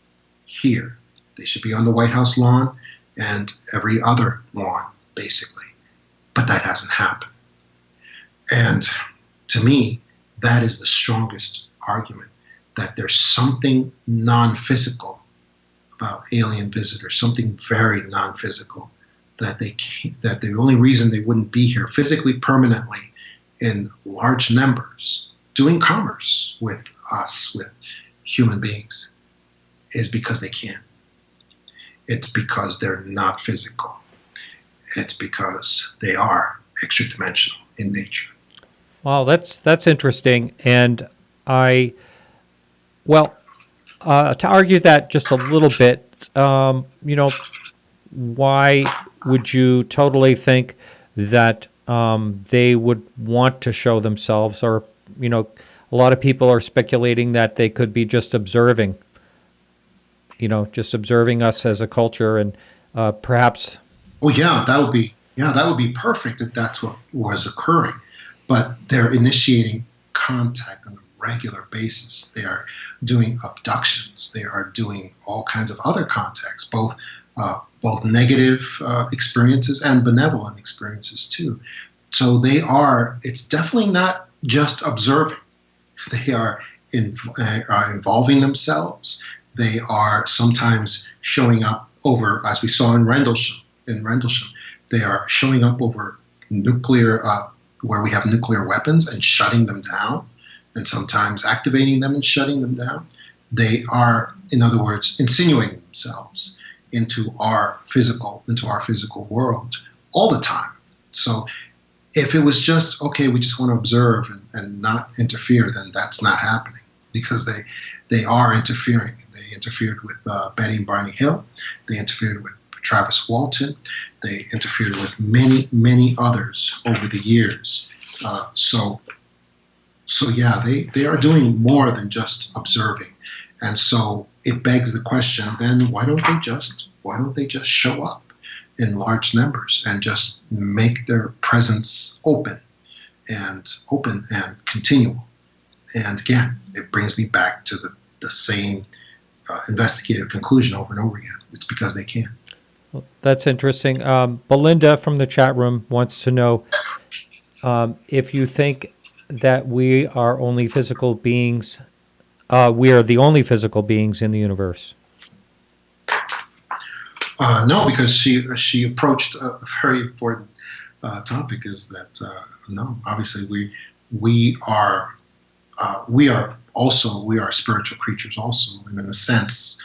here. They should be on the White House lawn and every other lawn, basically. But that hasn't happened. And to me, that is the strongest argument, that there's something non-physical about alien visitors, something very non-physical, that the only reason they wouldn't be here physically, permanently, in large numbers, doing commerce with us, with human beings, is because they can. It's because they're not physical. It's because they are extra-dimensional in nature. Wow, that's interesting. And to argue that just a little bit, why would you totally think that they would want to show themselves? Or, a lot of people are speculating that they could be just observing, just observing us as a culture, and perhaps. Oh yeah, that would be perfect if that's what was occurring. But they're initiating contact on a regular basis. They are doing abductions. They are doing all kinds of other contacts, both negative experiences and benevolent experiences too. So it's definitely not just observing. They are involving themselves. They are sometimes showing up over, as we saw in Rendlesham, they are showing up over nuclear, where we have nuclear weapons, and shutting them down, and sometimes activating them and shutting them down. They are, in other words, insinuating themselves into our physical world all the time. So if it was just, okay, we just want to observe and not interfere, then that's not happening, because they are interfering. They interfered with Betty and Barney Hill. They interfered with Travis Walton. They interfered with many, many others over the years. So yeah, they are doing more than just observing. And so it begs the question, then why don't they just show up in large numbers and just make their presence open and continual? And again, it brings me back to the same investigative conclusion over and over again. It's because they can. Well, that's interesting. Belinda from the chat room wants to know if you think that we are only physical beings. We are the only physical beings in the universe. No, because she approached a very important topic. Is that no? Obviously, we are spiritual creatures also, and in a sense,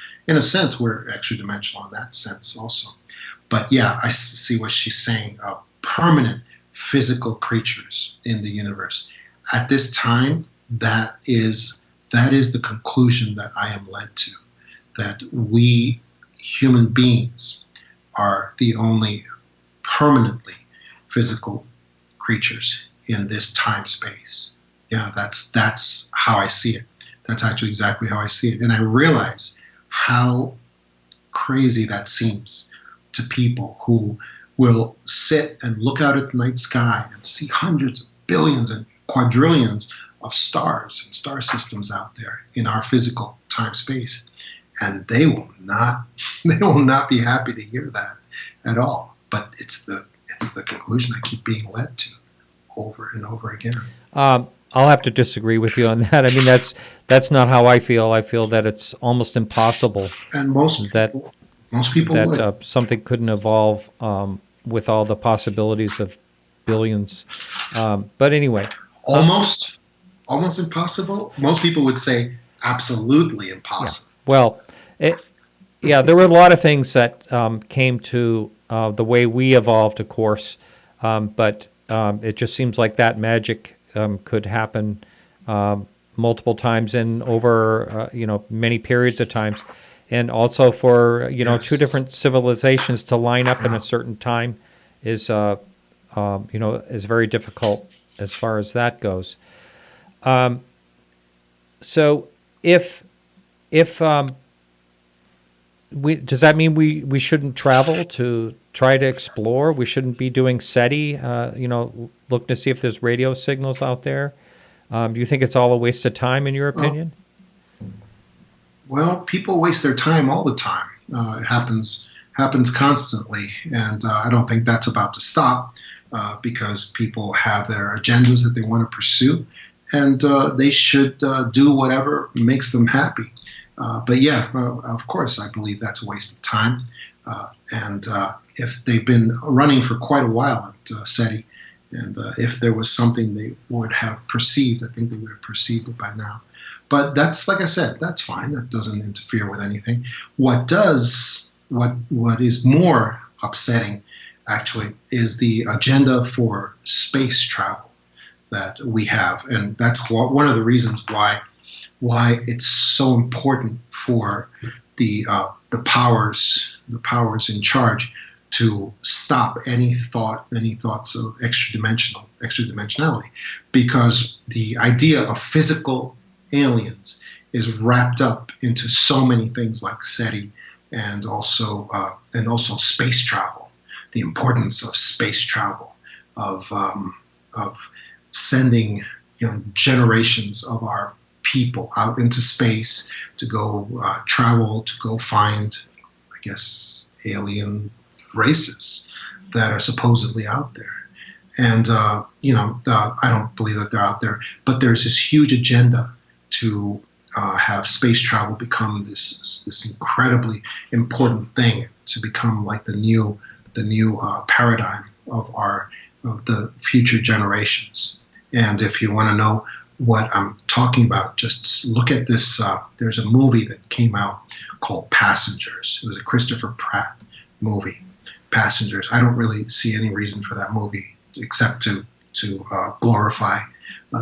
we're extra-dimensional in that sense also. But yeah, I see what she's saying. Permanent physical creatures in the universe. At this time, that is the conclusion that I am led to. That we human beings are the only permanently physical creatures in this time space. Yeah, that's how I see it. That's actually exactly how I see it. And I realize how crazy that seems to people who will sit and look out at the night sky and see hundreds of billions and quadrillions of stars and star systems out there in our physical time space. And they will not be happy to hear that at all. But it's the conclusion I keep being led to over and over again. I'll have to disagree with you on that. I mean, that's not how I feel. I feel that it's almost impossible. And most people that something couldn't evolve with all the possibilities of billions. But anyway. Almost impossible. Most people would say absolutely impossible. Yeah. Well, there were a lot of things that came to the way we evolved, of course, but it just seems like that magic could happen multiple times and over many periods of times, and also for two different civilizations to line up in a certain time is is very difficult as far as that goes. So if does that mean we shouldn't travel to try to explore? We shouldn't be doing SETI, looking to see if there's radio signals out there? Do you think it's all a waste of time, in your opinion? Well, people waste their time all the time. It happens constantly, and I don't think that's about to stop because people have their agendas that they want to pursue, and they should do whatever makes them happy. But yeah, of course, I believe that's a waste of time. And if they've been running for quite a while at SETI, and if there was something they would have perceived, I think they would have perceived it by now. But that's, like I said, that's fine. That doesn't interfere with anything. What is more upsetting, actually, is the agenda for space travel that we have. And that's one of the reasons why it's so important for the powers in charge to stop any thoughts of extra-dimensionality, because the idea of physical aliens is wrapped up into so many things like SETI and also space travel, the importance of space travel, of sending generations of our people out into space to go travel, to go find, I guess, alien races that are supposedly out there. And, I don't believe that they're out there, but there's this huge agenda to have space travel become this incredibly important thing, to become like the new paradigm of the future generations. And if you want to know what I'm talking about, just look at this. There's a movie that came out called Passengers. It was a Christopher Pratt movie, Passengers. I don't really see any reason for that movie except to glorify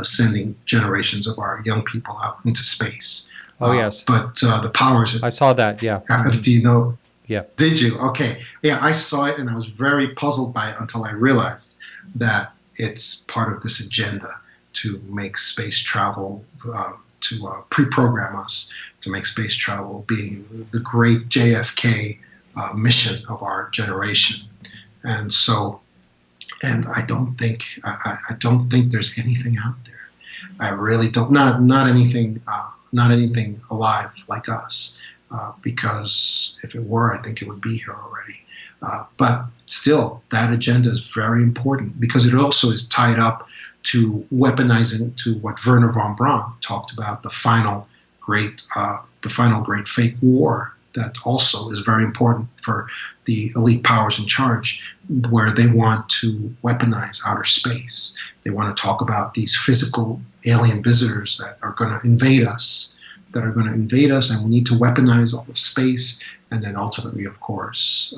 sending generations of our young people out into space. Oh, yes. But the powers... I saw that, yeah. Do you know? Yeah. Did you? Okay. Yeah, I saw it and I was very puzzled by it until I realized that it's part of this agenda to make space travel, to pre-program us to make space travel being the great JFK mission of our generation. And so, I don't think there's anything out there. I really don't. Not anything alive like us. Because if it were, I think it would be here already. But still, that agenda is very important because it also is tied up to weaponizing, to what Werner von Braun talked about, the final great fake war. That also is very important for the elite powers in charge, where they want to weaponize outer space. They want to talk about these physical alien visitors that are going to invade us, and we need to weaponize all of space. And then ultimately, of course,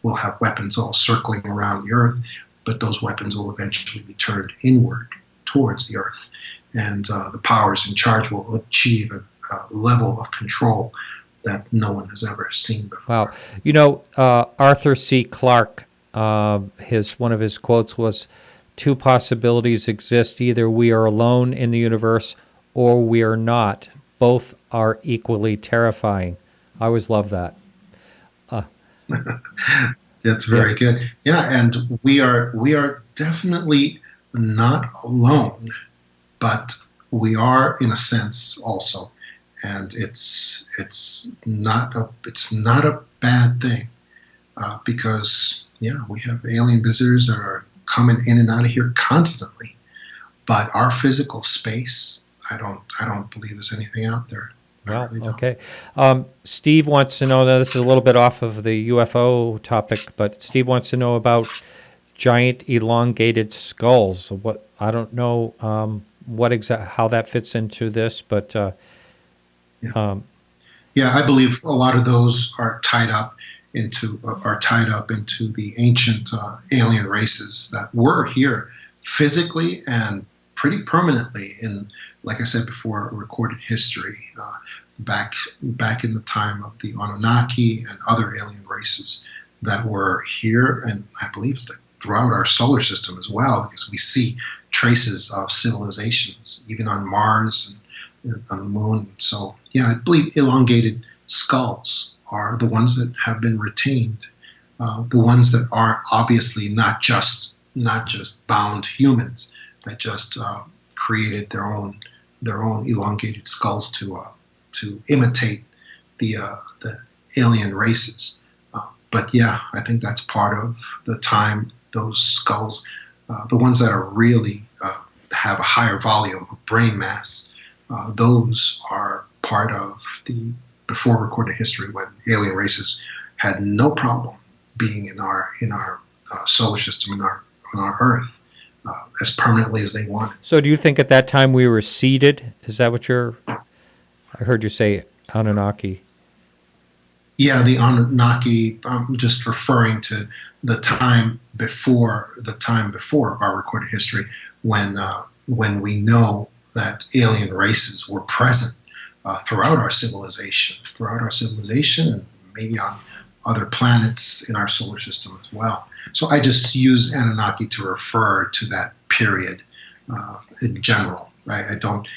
we'll have weapons all circling around the Earth, but those weapons will eventually be turned inward towards the Earth. And the powers in charge will achieve a level of control that no one has ever seen before. Wow. Arthur C. Clarke, one of his quotes was, "Two possibilities exist. Either we are alone in the universe or we are not. Both are equally terrifying." I always love that. That's very good. Yeah, and we are definitely not alone, but we are in a sense also, and it's not a bad thing because we have alien visitors that are coming in and out of here constantly, but our physical space, I don't believe there's anything out there. Well, okay. Steve wants to know, now this is a little bit off of the UFO topic, but Steve wants to know about giant elongated skulls. What I don't know how that fits into this, but yeah, I believe a lot of those are tied up into the ancient alien races that were here physically and pretty permanently in, like I said before, recorded history back in the time of the Anunnaki and other alien races that were here, and I believe that throughout our solar system as well, because we see traces of civilizations even on Mars and on the moon. So yeah, I believe elongated skulls are the ones that have been retained, the ones that are obviously not just bound humans that just created their own elongated skulls to imitate the alien races. But yeah, I think that's part of the time. Those skulls, the ones that are really have a higher volume of brain mass, those are part of the before recorded history when alien races had no problem being in our solar system, on our Earth, as permanently as they wanted. So do you think at that time we were seeded? Is that what I heard you say Anunnaki? Yeah, the Anunnaki, I'm just referring to the time before our recorded history when we know that alien races were present throughout our civilization and maybe on other planets in our solar system as well. So I just use Anunnaki to refer to that period in general. I don't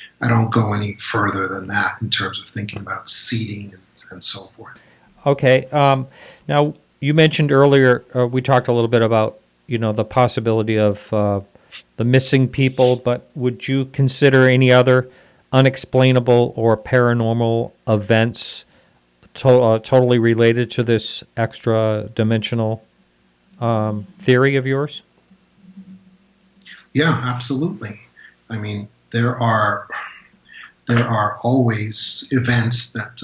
go any further than that in terms of thinking about seeding and so forth. Okay. Now, you mentioned earlier, we talked a little bit about, the possibility of the missing people, but would you consider any other unexplainable or paranormal events totally related to this extra-dimensional theory of yours? Yeah, absolutely. I mean, there are always events that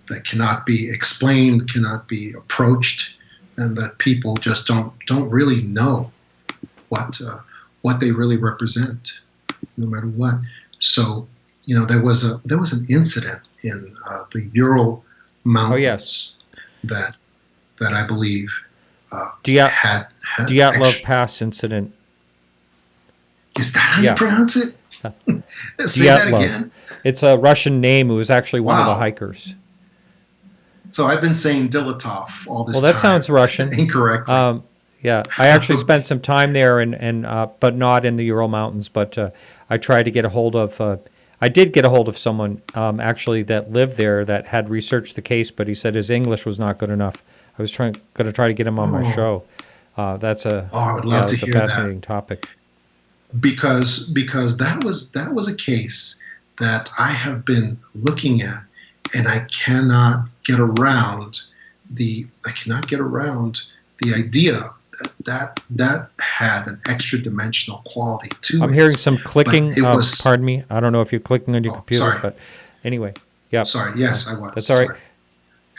that cannot be explained, cannot be approached, and that people just don't really know what they really represent, no matter what. So, there was an incident in the Ural Mountains that I believe had Dyatlov Pass incident. Is that how you pronounce it? Say that again. It's a Russian name. It was actually one of the hikers. So I've been saying Dilatov all this time. Well, that sounds Russian. Incorrectly. Yeah, I actually spent some time there, and but not in the Ural Mountains. But I tried to get a hold of. I did get a hold of someone actually that lived there that had researched the case, but he said his English was not good enough. I was going to try to get him on my show. I would love to hear that. That's a fascinating topic. Because that was a case that I have been looking at, and I cannot get around the idea that had an extra-dimensional quality to it. I'm hearing some clicking. Pardon me. I don't know if you're clicking on your computer, sorry. But anyway, yeah. Sorry. Yes, I was. That's all right.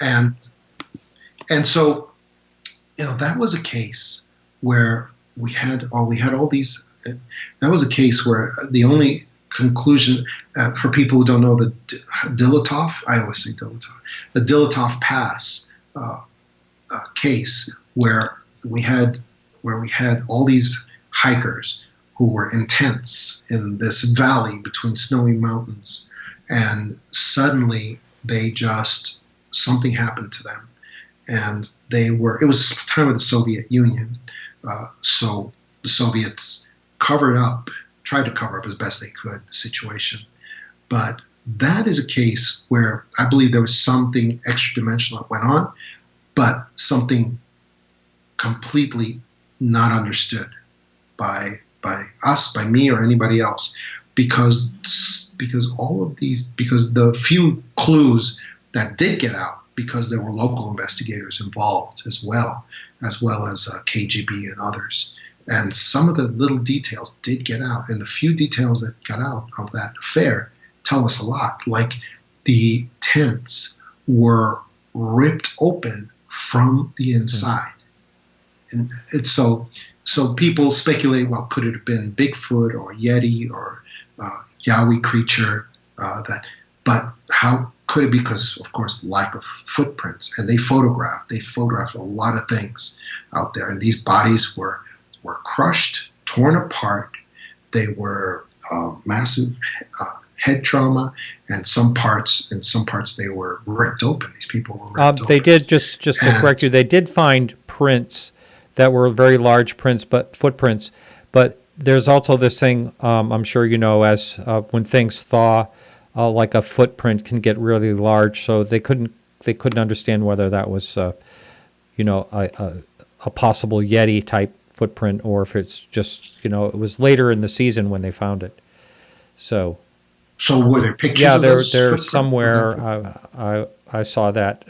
And so, that was a case where we had all these. That was a case where the only conclusion, for people who don't know the Dilatov, I always say Dilatov, the Dilatov Pass case where we had all these hikers who were intense in this valley between snowy mountains, and suddenly something happened to them, and it was the time of the Soviet Union, so the Soviets tried to cover up as best they could the situation. But that is a case where I believe there was something extra-dimensional that went on, but something completely not understood by us, by me, or anybody else, because the few clues that did get out, because there were local investigators involved as well as KGB and others. And some of the little details did get out, and the few details that got out of that affair tell us a lot. Like the tents were ripped open from the inside, and it's so people speculate, well, could it have been Bigfoot or Yeti or Yowie creature? But how could it be? Because, of course, lack of footprints. And they photographed a lot of things out there. And these bodies were crushed, torn apart. They were massive head trauma, and some parts they were ripped open. These people were ripped open. They did, just to correct you, they did find prints that were very large footprints. But there's also this thing, I'm sure you know, as when things thaw, like a footprint can get really large. So they couldn't understand whether that was, a possible Yeti type footprint, or if it's just, it was later in the season when they found it. So were there pictures? Yeah, of they're somewhere. I saw that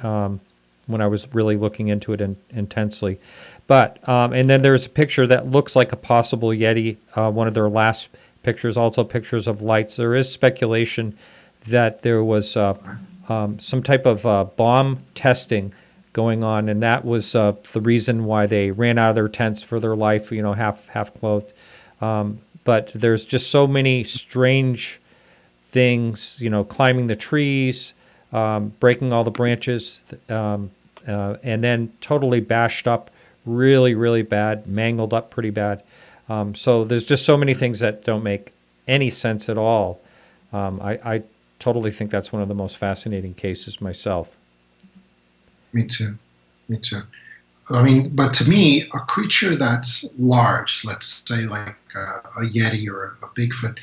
when I was really looking into it intensely. But and then there's a picture that looks like a possible Yeti. One of their last pictures, also pictures of lights. There is speculation that there was some type of bomb testing going on, and that was the reason why they ran out of their tents for their life. Half clothed. But there's just so many strange things. Climbing the trees, breaking all the branches, and then totally bashed up, really, really bad, mangled up pretty bad. So there's just so many things that don't make any sense at all. I totally think that's one of the most fascinating cases myself. Me too. I mean, but to me, a creature that's large, let's say like a Yeti or a Bigfoot,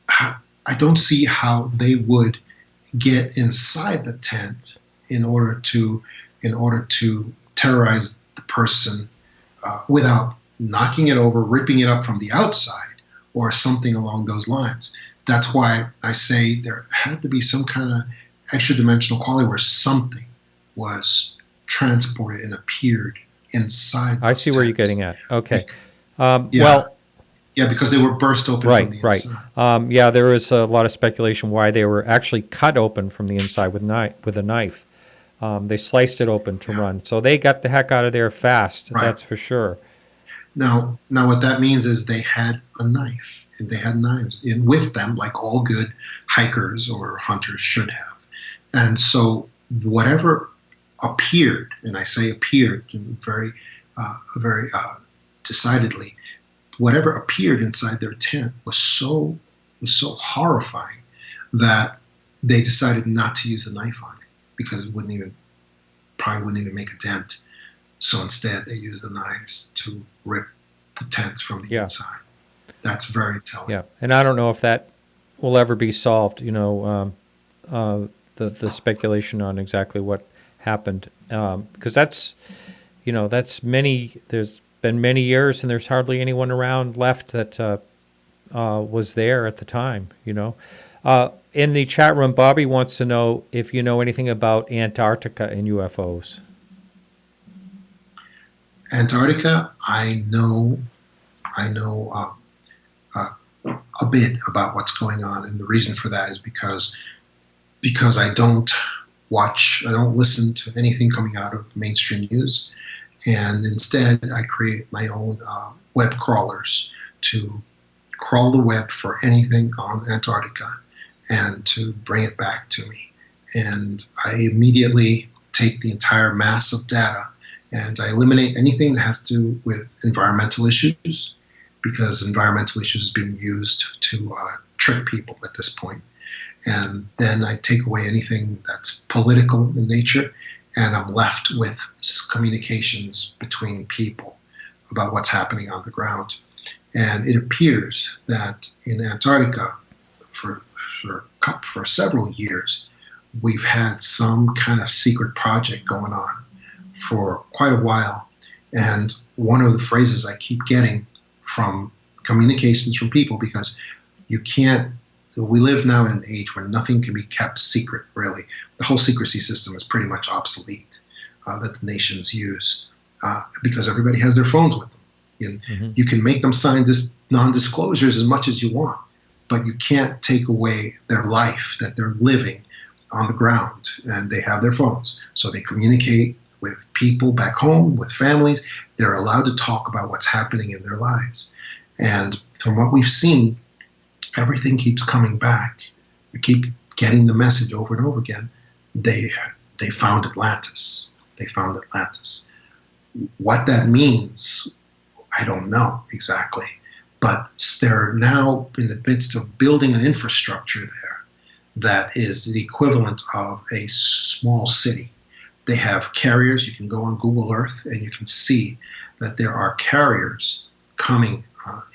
I don't see how they would get inside the tent in order to terrorize the person without knocking it over, ripping it up from the outside, or something along those lines. That's why I say there had to be some kind of extra-dimensional quality where something was transported and appeared inside. I see where you're getting at. Okay. Because they were burst open from the inside. There is a lot of speculation why they were actually cut open from the inside with a knife. They sliced it open to run. So they got the heck out of there fast, that's for sure. Now what that means is they had a knife, and they had knives with them, like all good hikers or hunters should have. And so whatever appeared, and I say appeared very decidedly, whatever appeared inside their tent was so horrifying that they decided not to use the knife on it, because it probably wouldn't even make a dent. So instead, they used the knives to rip the tents from the inside. That's very telling. Yeah, and I don't know if that will ever be solved. The speculation on exactly what happened, because that's many. There's been many years, and there's hardly anyone around left that was there at the time. In the chat room, Bobby wants to know if you know anything about Antarctica and UFOs. Antarctica, I know a bit about what's going on, and the reason for that is because I don't listen to anything coming out of mainstream news, and instead I create my own web crawlers to crawl the web for anything on Antarctica and to bring it back to me. And I immediately take the entire mass of data and I eliminate anything that has to do with environmental issues, because environmental issues is being used to trick people at this point. And then I take away anything that's political in nature, and I'm left with communications between people about what's happening on the ground. And it appears that in Antarctica, for several years, we've had some kind of secret project going on for quite a while. And one of the phrases I keep getting from communications from people, because we live now in an age where nothing can be kept secret, really. The whole secrecy system is pretty much obsolete that the nations use because everybody has their phones with them. And you can make them sign non-disclosures as much as you want, but you can't take away their life that they're living on the ground, and they have their phones. So they communicate with people back home, with families. They're allowed to talk about what's happening in their lives. And from what we've seen, everything keeps coming back. We keep getting the message over and over again. They found Atlantis. They found Atlantis. What that means, I don't know exactly. But they're now in the midst of building an infrastructure there that is the equivalent of a small city. They have carriers. You can go on Google Earth and you can see that there are carriers coming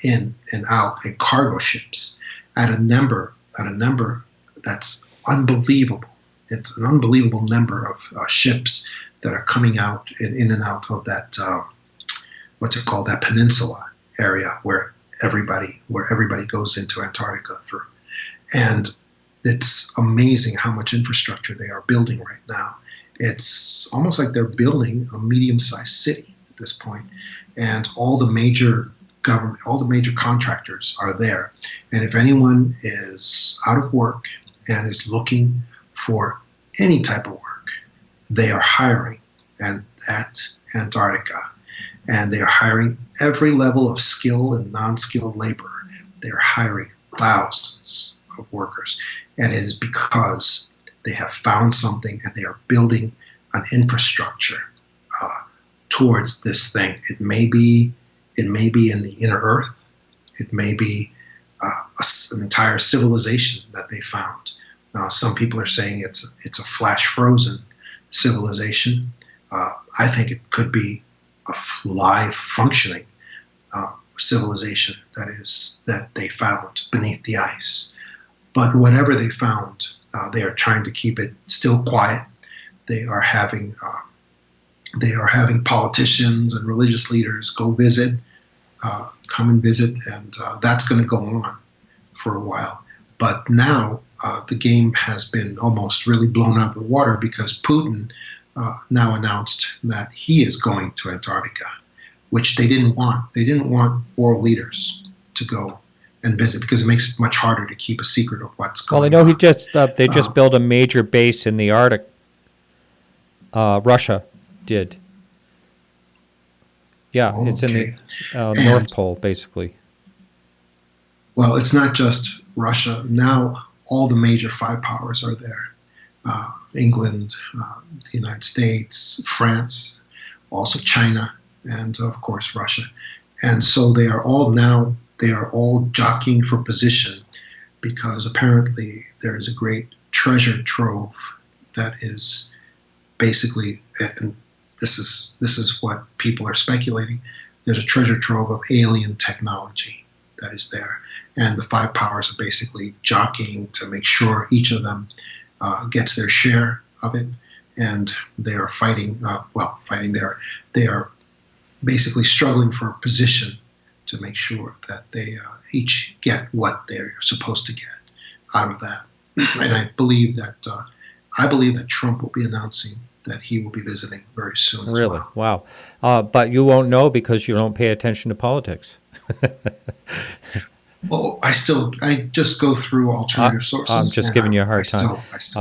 in and out, and cargo ships at a number that's unbelievable. It's an unbelievable number of ships that are coming out in and out of that that peninsula area where everybody goes into Antarctica through. And it's amazing how much infrastructure they are building right now. It's almost like they're building a medium-sized city at this point. And all the major contractors are there. And if anyone is out of work and is looking for any type of work, they are hiring at Antarctica. And they are hiring every level of skill and non-skilled labor. They are hiring thousands of workers. And it is because they have found something and they are building an infrastructure towards this thing. It may be in the inner earth. It may be an entire civilization that they found. Some people are saying it's a flash frozen civilization. I think it could be a live functioning civilization that they found beneath the ice. But whatever they found, they are trying to keep it still quiet. They are having politicians and religious leaders come and visit, and that's going to go on for a while. But now the game has been almost really blown out of the water because Putin now announced that he is going to Antarctica, which they didn't want. They didn't want world leaders to go and visit because it makes it much harder to keep a secret of what's going on. Well, I know they just built a major base in the Arctic. Russia did. Yeah, it's in the North Pole, basically. Well, it's not just Russia. Now all the major five powers are there. England, the United States, France, also China, and of course Russia. And so they are all jockeying for position because apparently there is a great treasure trove that is basically, and this is what people are speculating, there's a treasure trove of alien technology that is there. And the five powers are basically jockeying to make sure each of them gets their share of it, and they are fighting. They are basically struggling for a position to make sure that they each get what they're supposed to get out of that. And I believe that Trump will be announcing that he will be visiting very soon. Really? As well. Wow. But you won't know because you don't pay attention to politics. Well, I just go through alternative sources. I'm just giving you a hard time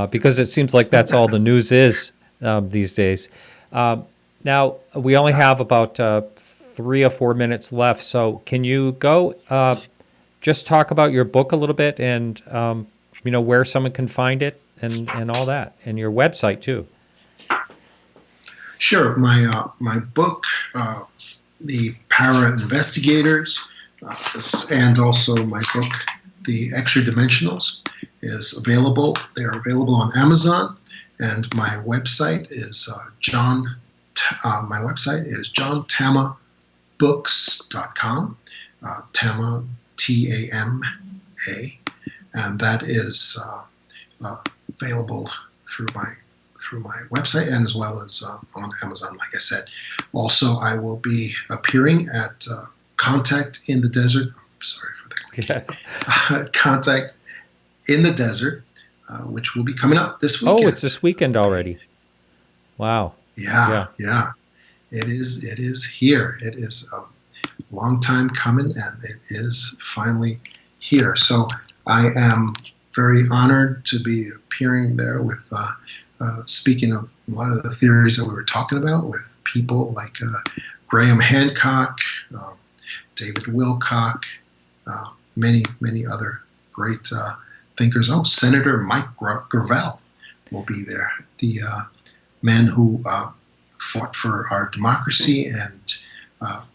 because it seems like that's all the news is these days. Now, we only have about 3 or 4 minutes left, so can you go just talk about your book a little bit and where someone can find it and all that, and your website too? Sure. My book, The Para Investigators, and also my book, The Extra-Dimensionals, is available. They are available on Amazon, and my website is johntamabooks.com. Tama, T-A-M-A, and that is available through my website and as well as on Amazon, like I said. Also, I will be appearing at Contact in the Desert. Sorry for the click. Contact in the Desert, which will be coming up this weekend. Oh, it's this weekend already. Wow. Yeah. It is here. It is a long time coming, and it is finally here. So I am very honored to be appearing there with speaking of a lot of the theories that we were talking about with people like Graham Hancock, David Wilcock, many other great thinkers. Oh, Senator Mike Gravel will be there. The man who fought for our democracy and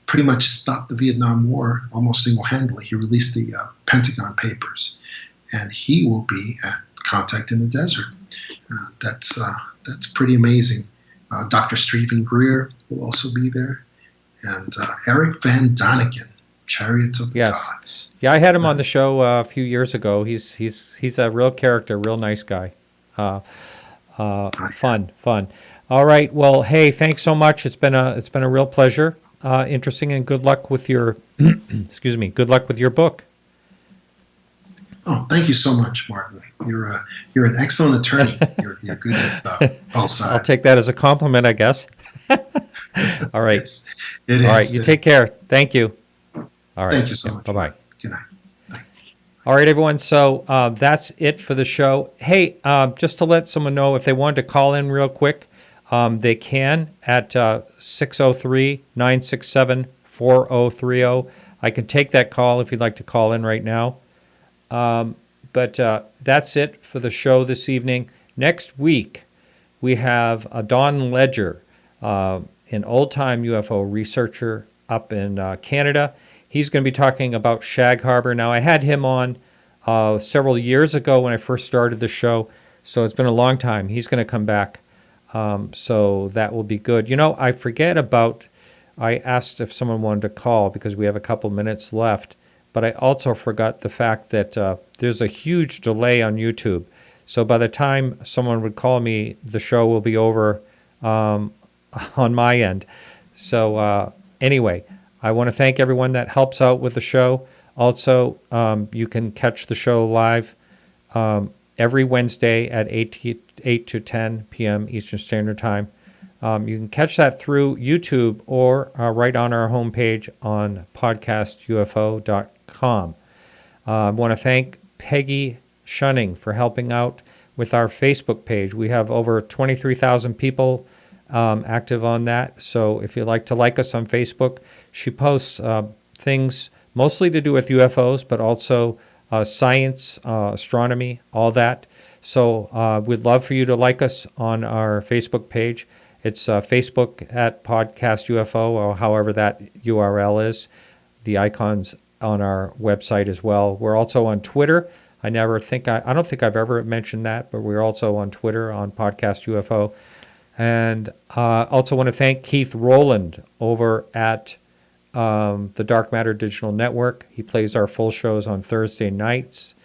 pretty much stopped the Vietnam War almost single-handedly. He released the Pentagon Papers, and he will be at Contact in the Desert. That's pretty amazing. Dr. Stephen Greer will also be there, and Eric Van Doniken, Chariots of the Gods. Yeah, I had him on the show a few years ago. He's a real character, real nice guy. Fun. All right. Well, hey, thanks so much. It's been a real pleasure. Interesting, and good luck with your excuse me. Good luck with your book. Oh, thank you so much, Martin. You're an excellent attorney. You're good at both sides. I'll take that as a compliment, I guess. All right. It All is. right. You take care. Thank you. All right. Thank you so much. Bye-bye. Good night. Bye. All right, everyone. So that's it for the show. Hey, just to let someone know, if they wanted to call in real quick, they can at 603-967-4030. I can take that call if you'd like to call in right now. But that's it for the show this evening. Next week, we have Don Ledger, an old-time UFO researcher up in Canada. He's going to be talking about Shag Harbor. Now, I had him on several years ago when I first started the show, so it's been a long time. He's going to come back, so that will be good. You know, I asked if someone wanted to call because we have a couple minutes left, but I also forgot the fact that there's a huge delay on YouTube. So by the time someone would call me, the show will be over on my end. So anyway, I want to thank everyone that helps out with the show. Also, you can catch the show live every Wednesday at 8 to 10 p.m. Eastern Standard Time. You can catch that through YouTube or right on our homepage on podcastufo.com. I want to thank Peggy Shunning for helping out with our Facebook page. We have over 23,000 people active on that. So if you'd like to like us on Facebook, she posts things mostly to do with UFOs, but also science, astronomy, all that. So we'd love for you to like us on our Facebook page. It's Facebook at Podcast UFO, or however that URL is. The icon's on our website as well. We're also on Twitter. I don't think I've ever mentioned that, but we're also on Twitter on Podcast UFO. And also want to thank Keith Rowland over at the Dark Matter Digital Network. He plays our full shows on Thursday nights.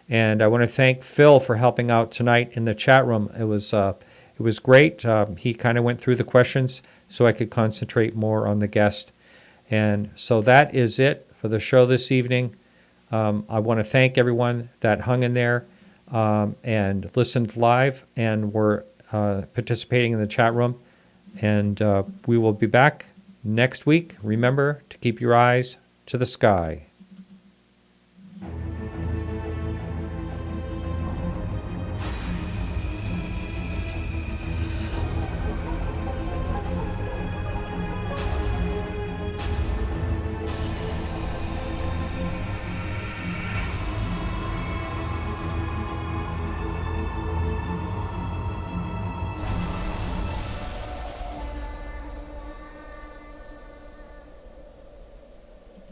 And I want to thank Phil for helping out tonight in the chat room. It was great. He kind of went through the questions so I could concentrate more on the guest. And so that is it for the show this evening. I want to thank everyone that hung in there and listened live and were participating in the chat room. And we will be back next week. Remember to keep your eyes to the sky.